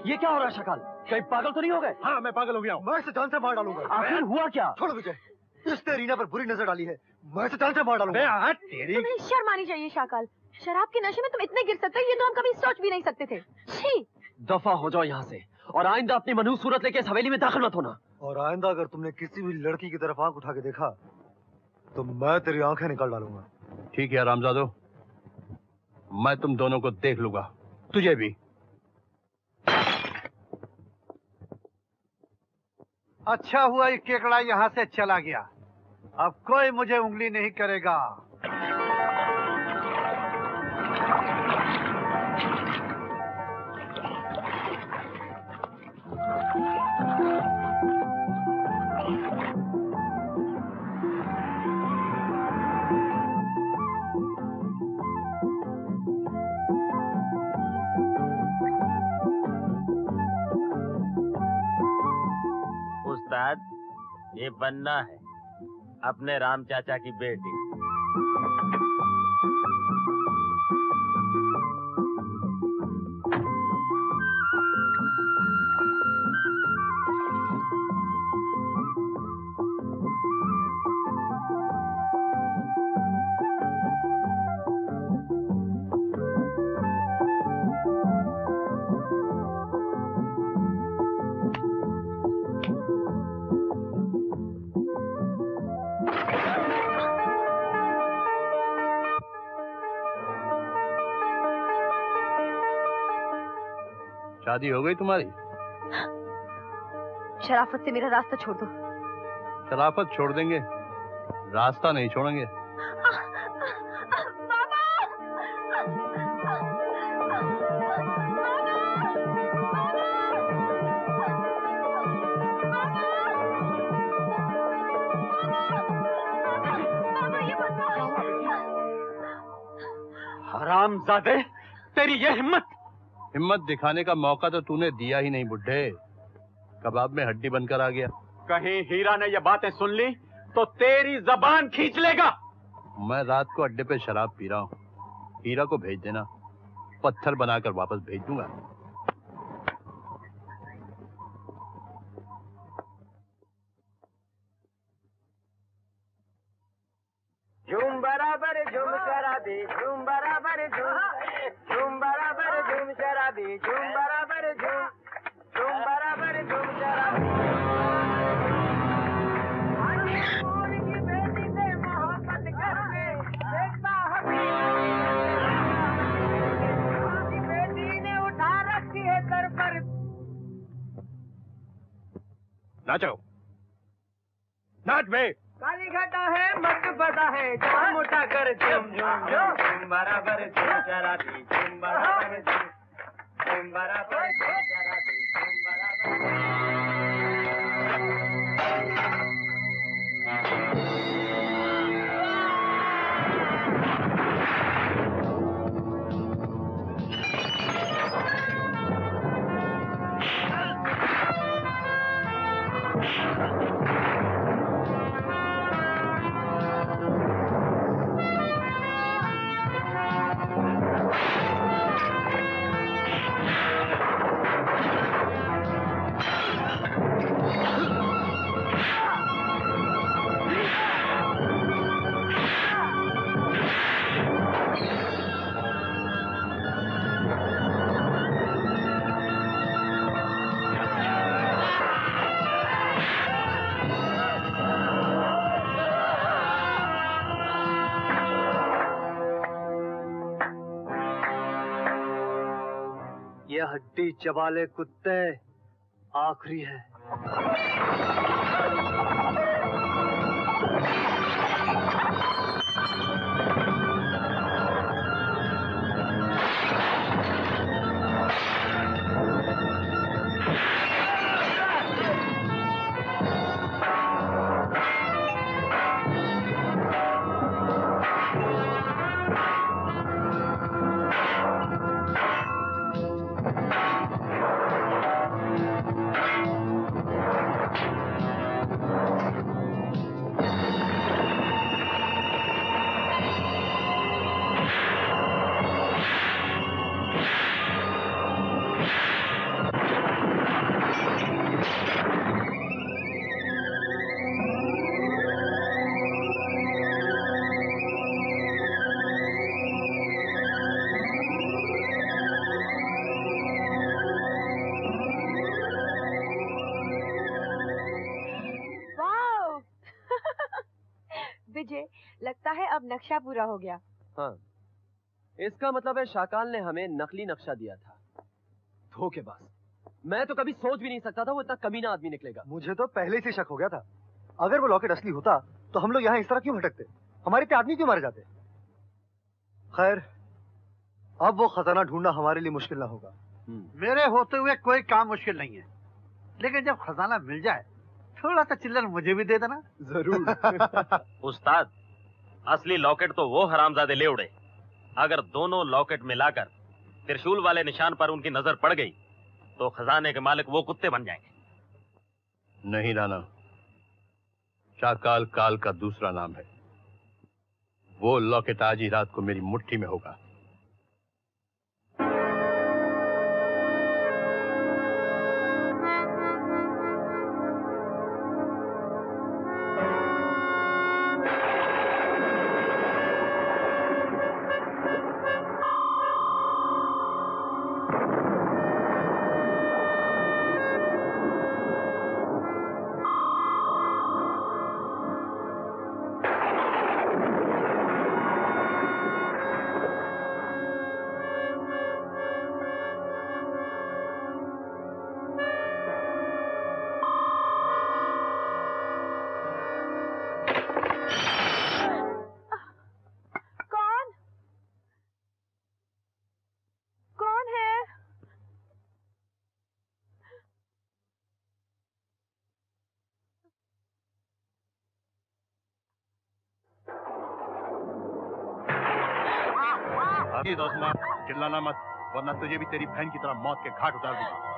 ये क्या हो रहा है शकाल? कहीं पागल तो नहीं हो गए? हाँ मैं पागल हो गया हूँ। मैं इसे जान से मार डालूंगा। आखिर हुआ क्या? छोड़ो विजय, इसने रीना पर बुरी नजर डाली है। मैं तो जान से मार डालूंगा। तेरी तुम्हें शर्म आनी चाहिए शाकाल। शराब के नशे में तुम इतने गिर सकते हो ये तो हम कभी सोच भी नहीं सकते थे। छी! दफा हो जाओ यहाँ से और आइंदा अपनी मनहूस सूरत लेके इस हवेली में दाखिल मत होना। और आइंदा अगर तुमने किसी भी लड़की की तरफ आंख उठा के देखा तो मैं तेरी आंखें निकाल डालूंगा। ठीक है रामजादो, मैं तुम दोनों को देख लूंगा, तुझे भी। अच्छा हुआ ये केकड़ा यहाँ से चला गया, अब कोई मुझे उंगली नहीं करेगा। उस्ताद, ये बन्ना है, अपने राम चाचा की बेटी। शादी हो गई तुम्हारी? शराफत से मेरा रास्ता छोड़ दो। शराफत छोड़ देंगे, रास्ता नहीं छोड़ेंगे। हरामजादे, तेरी ये हिम्मत! हिम्मत दिखाने का मौका तो तूने दिया ही नहीं बुड्ढे, कबाब में हड्डी बनकर आ गया। कहीं हीरा ने ये बातें सुन ली तो तेरी जबान खींच लेगा। मैं रात को अड्डे पे शराब पी रहा हूँ, हीरा को भेज देना, पत्थर बनाकर वापस भेज दूंगा। झूम बराबर झूम शराबी, झूम बराबर झूम बराबर झूम शराबी, झूम बराबर झूम बराबर झूम शराबी। की बेटी से मोहब्बत करके देखता हबीब, बेटी ने उठा रखी है सर पर। नाचो, नाच बे। काली घटा है मत बदा है, जाम उठा कर झूम झूम झूम बराबर झूम शराबी, झूम बराबर झूम बराबर झूम शराबी, झूम बराबर। हड्डी चबाले कुत्ते आखिरी है। लगता है अब नक्शा पूरा हो गया। हाँ, इसका मतलब है शाकाल ने हमें नकली नक्शा दिया था। धोखेबाज। मैं तो कभी सोच भी नहीं सकता था वो इतना कमीना आदमी निकलेगा। मुझे तो पहले से शक हो गया था। अगर वो लॉकेट असली होता तो हम लोग यहाँ इस तरह क्यों भटकते, हमारे इतने आदमी क्यों मारे जाते। खैर, अब वो खजाना ढूंढना हमारे लिए मुश्किल ना होगा। मेरे होते हुए कोई काम मुश्किल नहीं है, लेकिन जब खजाना मिल जाए थोड़ा सा चिल्लर मुझे भी दे देना। जरूर। उस्ताद, असली लॉकेट तो वो हरामजादे ले उड़े। अगर दोनों लॉकेट मिलाकर त्रिशूल वाले निशान पर उनकी नजर पड़ गई तो खजाने के मालिक वो कुत्ते बन जाएंगे। नहीं राणा, शाकाल काल का दूसरा नाम है। वो लॉकेट आज ही रात को मेरी मुट्ठी में होगा। चिल्लाना मत, वरना तुझे भी तेरी बहन की तरह मौत के घाट उतार दूंगा।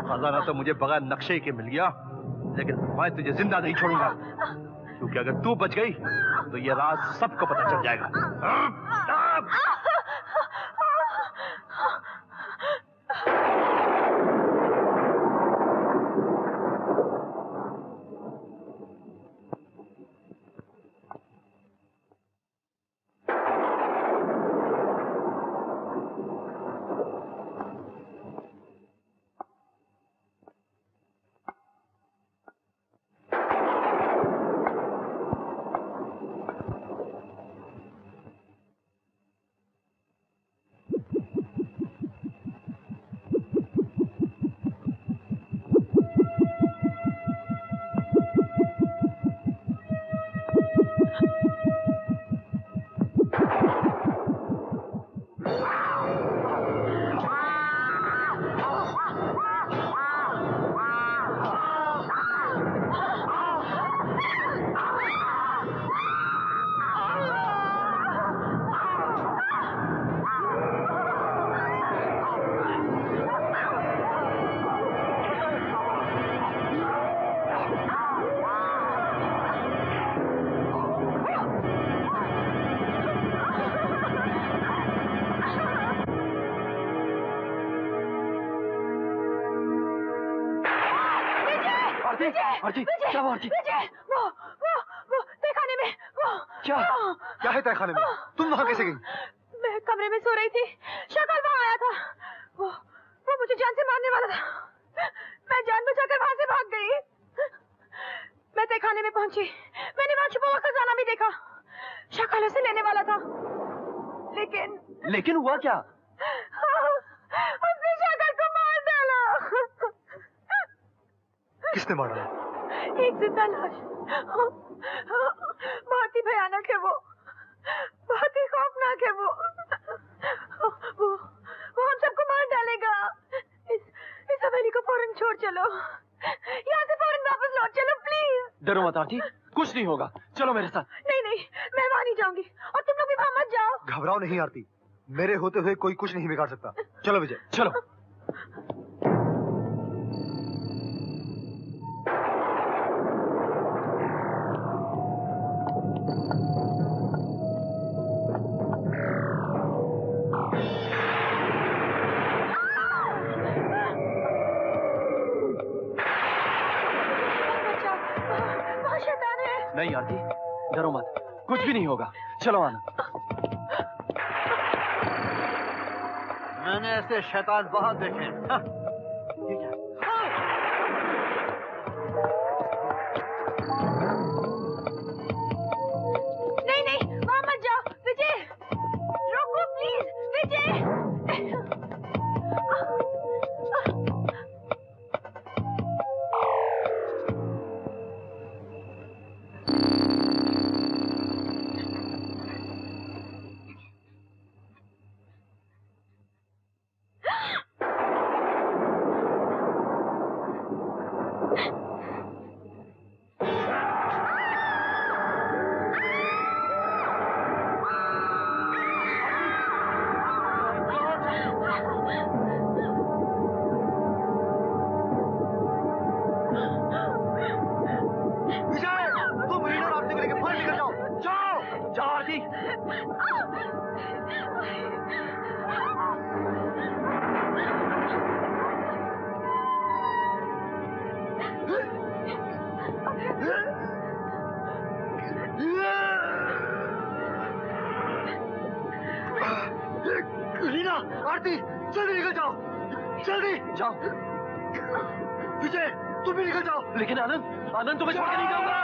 खजाना तो मुझे बगैर नक्शे के मिल गया, लेकिन मैं तुझे जिंदा नहीं छोड़ूंगा, क्योंकि अगर तू बच गई तो ये राज सबको पता चल जाएगा। आरती क्या हुआ आरती? वो तहखाने में क्या है तहखाने में? तुम वहाँ कैसे गई? मैं कमरे में सो रही थी, शक्ल वहाँ आया था। वो मुझे जान से मारने वाला था। मैं जान बचाकर वहाँ से भाग गई। मैं तहखाने में पहुंची, मैंने वहाँ छुपा हुआ खजाना भी देखा। शक्ल उसे लेने वाला था, लेकिन हुआ क्या? उसने शक्ल को मार डाला। किसने मारा? एक जिंदा लाश। बहुत ही भयानक है वो, बहुत ही खौफनाक है वो हम सबको मार डालेगा। इस हवेली को फौरन छोड़ चलो, यहाँ से फौरन वापस लौट चलो प्लीज। डरो मत आरती, कुछ नहीं होगा, चलो मेरे साथ। नहीं, मैं वहाँ नहीं जाऊंगी और तुम लोग भी वहाँ मत जाओ। घबराओ नहीं आरती, मेरे होते हुए कोई कुछ नहीं बिगाड़ सकता। चलो विजय, चलो। नहीं आरती, डरो मत, कुछ भी नहीं होगा, चलो आना। मैंने ऐसे शैतान बहुत देखे हैं। नहीं, वहाँ मत जाओ। विजय, रोको प्लीज, विजय। रीना, आरती, जल्दी निकल जाओ, जल्दी जाओ। विजय, तुम भी निकल जाओ। लेकिन आनंद तुम्हें छोड़ के नहीं जाऊंगा।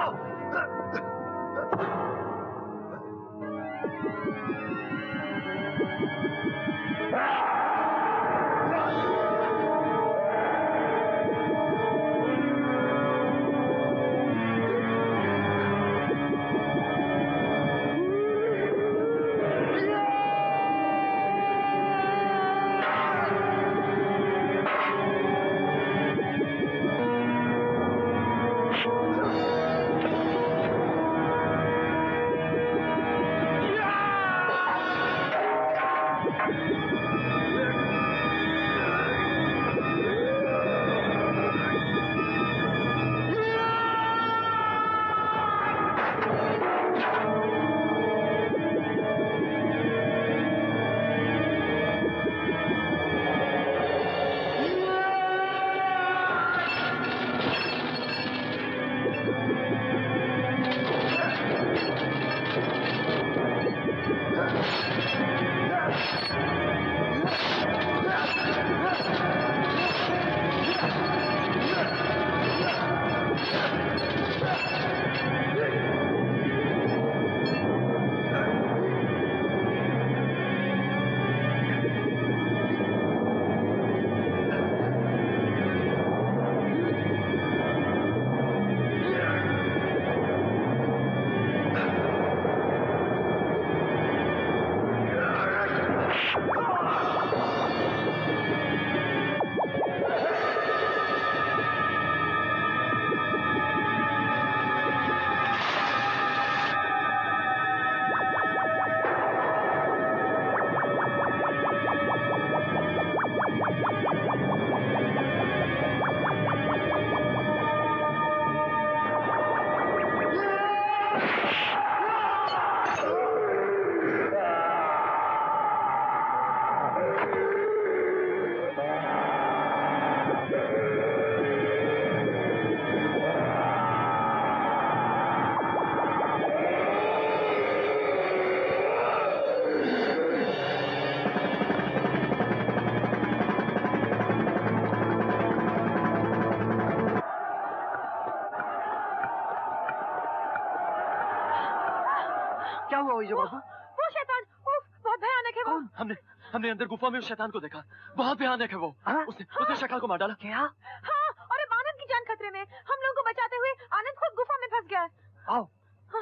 क्या हुआ विजय बाबू? वो शैतान, उफ, बहुत भयानक है वो। हमने अंदर गुफा में उस शैतान को देखा। बहुत भयानक है वो। उसने शक्ल को मार डाला। क्या? हाँ, और अब आनंद की जान खतरे में। हम लोगों को बचाते हुए आनंद खुद गुफा में फंस गया है। आओ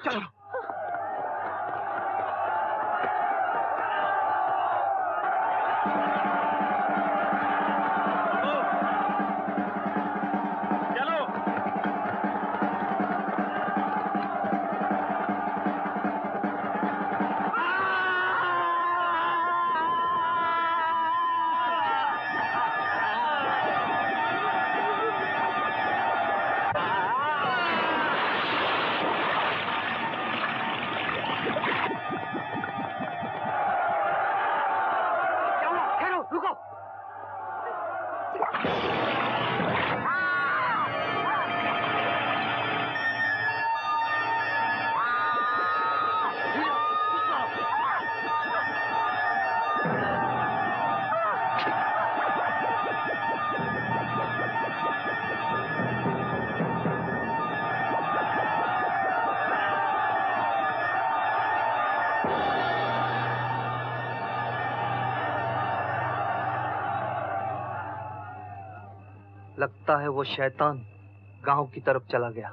चलो। लगता है वो शैतान गांव की तरफ चला गया।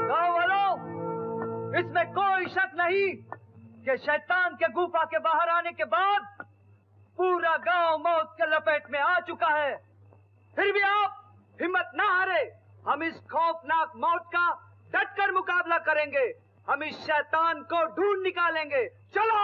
गांव वालों, इसमें कोई शक नहीं कि शैतान के गुफा के बाहर आने के बाद पूरा गांव मौत के लपेट में आ चुका है। फिर भी आप हिम्मत ना हारे। हम इस खौफनाक मौत का डटकर मुकाबला करेंगे। हम इस शैतान को ढूंढ निकालेंगे। चलो,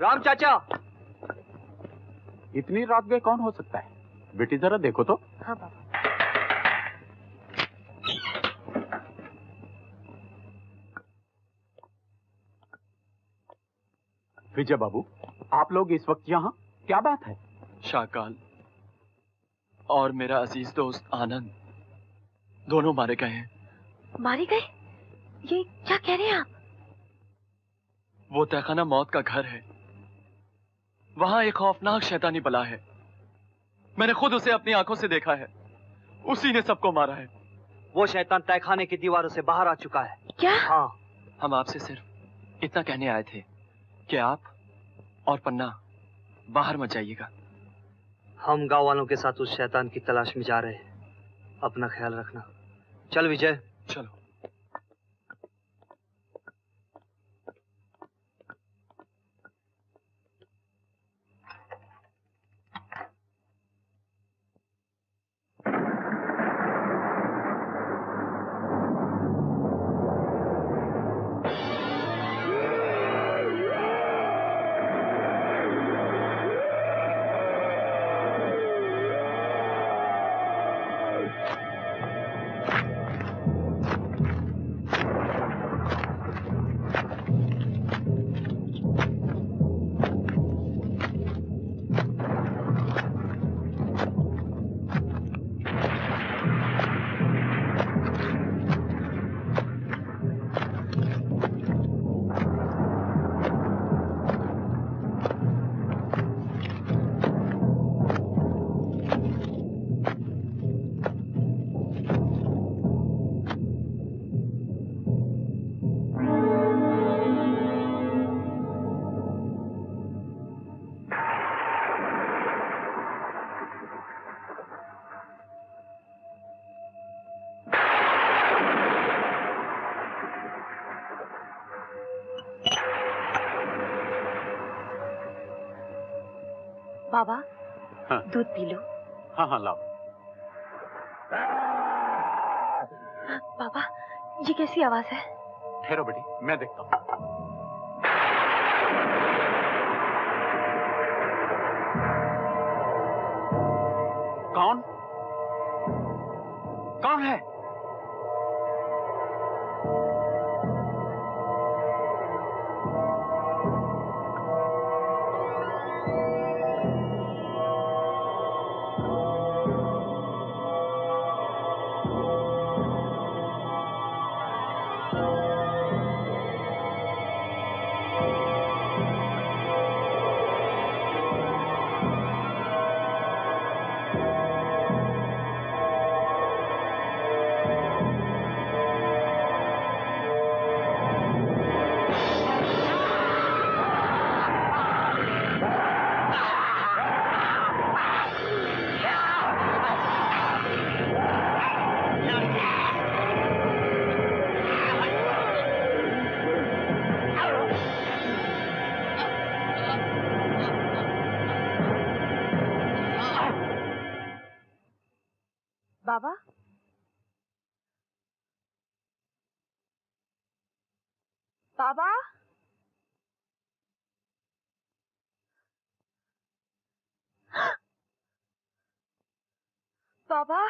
राम चाचा। इतनी रात गए कौन हो सकता है? बेटी जरा देखो तो। हाँ बाबा। विजय बाबू, आप लोग इस वक्त यहाँ, क्या बात है? शाकाल और मेरा अजीज दोस्त आनंद दोनों मारे गए हैं। मारे गए? ये क्या कह रहे हैं आप? वो तहखाना मौत का घर है। वहां एक खौफनाक शैतानी बला है। मैंने खुद उसे अपनी आंखों से देखा है। उसी ने सबको मारा है। वो शैतान तहखाने की दीवारों से बाहर आ चुका है। क्या? हाँ। हम आपसे सिर्फ इतना कहने आए थे कि आप और पन्ना बाहर मत जाइएगा। हम गांव वालों के साथ उस शैतान की तलाश में जा रहे हैं। अपना ख्याल रखना। चल विजय। चलो। बाबा, हाँ। दूध पी लो। हाँ हाँ लाओ। बाबा, ये कैसी आवाज है? ठहरो बेटी, मैं देखता हूँ। कौन? कौन है? बाबा? बाबा? बाबा?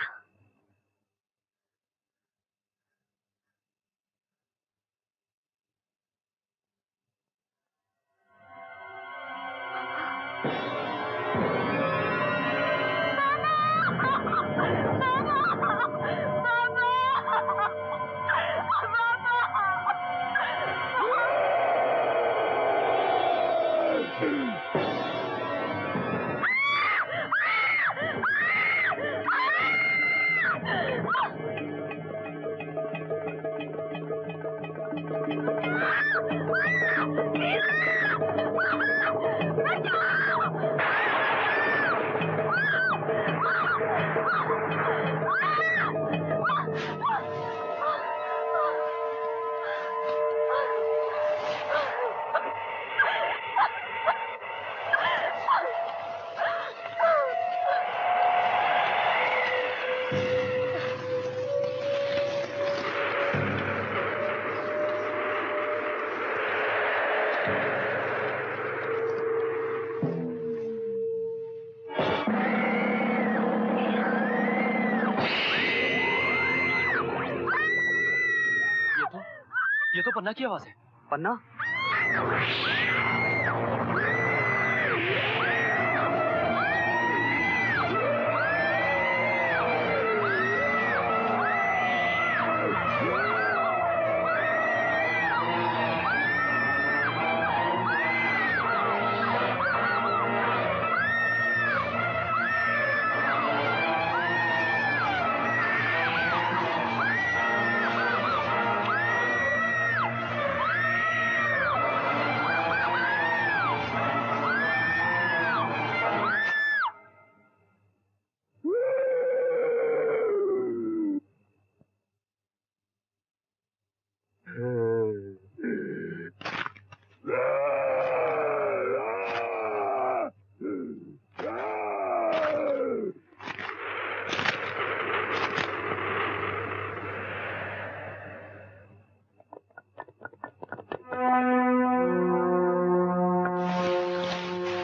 ये तो पन्ना की आवाज है। पन्ना?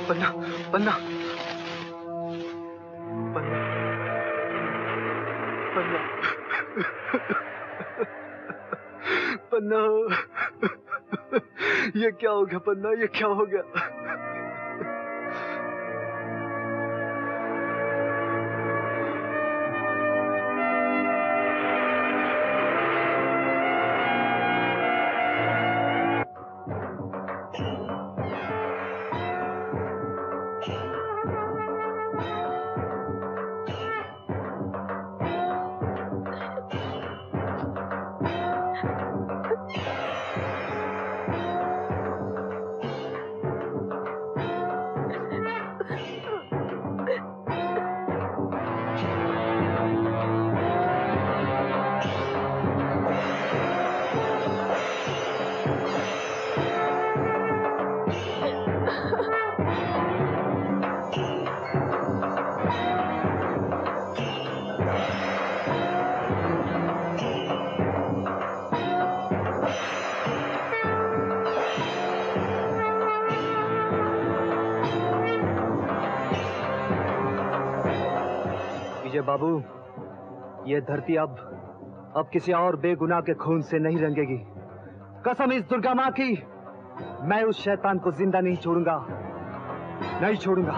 पन्ना पन्ना पन्ना पन्ना पन्ना ये क्या हो गया पन्ना, ये क्या हो गया? बाबू, ये धरती अब किसी और बेगुनाह के खून से नहीं रंगेगी। कसम इस दुर्गा माँ की, मैं उस शैतान को जिंदा नहीं छोड़ूंगा, नहीं छोड़ूंगा।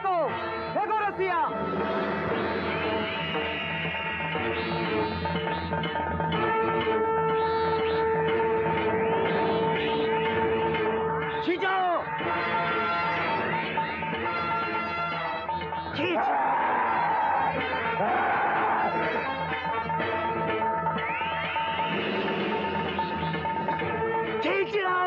फेंको फेंको रस्सियां। खींचो खींच। खींच लो।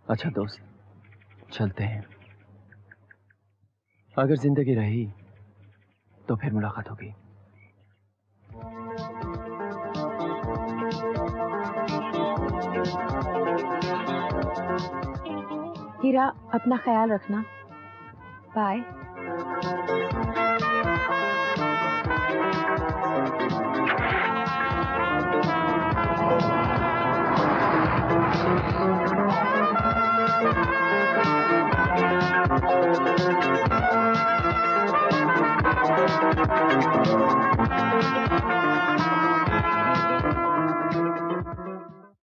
अच्छा दोस्त, चलते हैं। अगर जिंदगी रही तो फिर मुलाकात होगी। हीरा, अपना ख्याल रखना। बाय।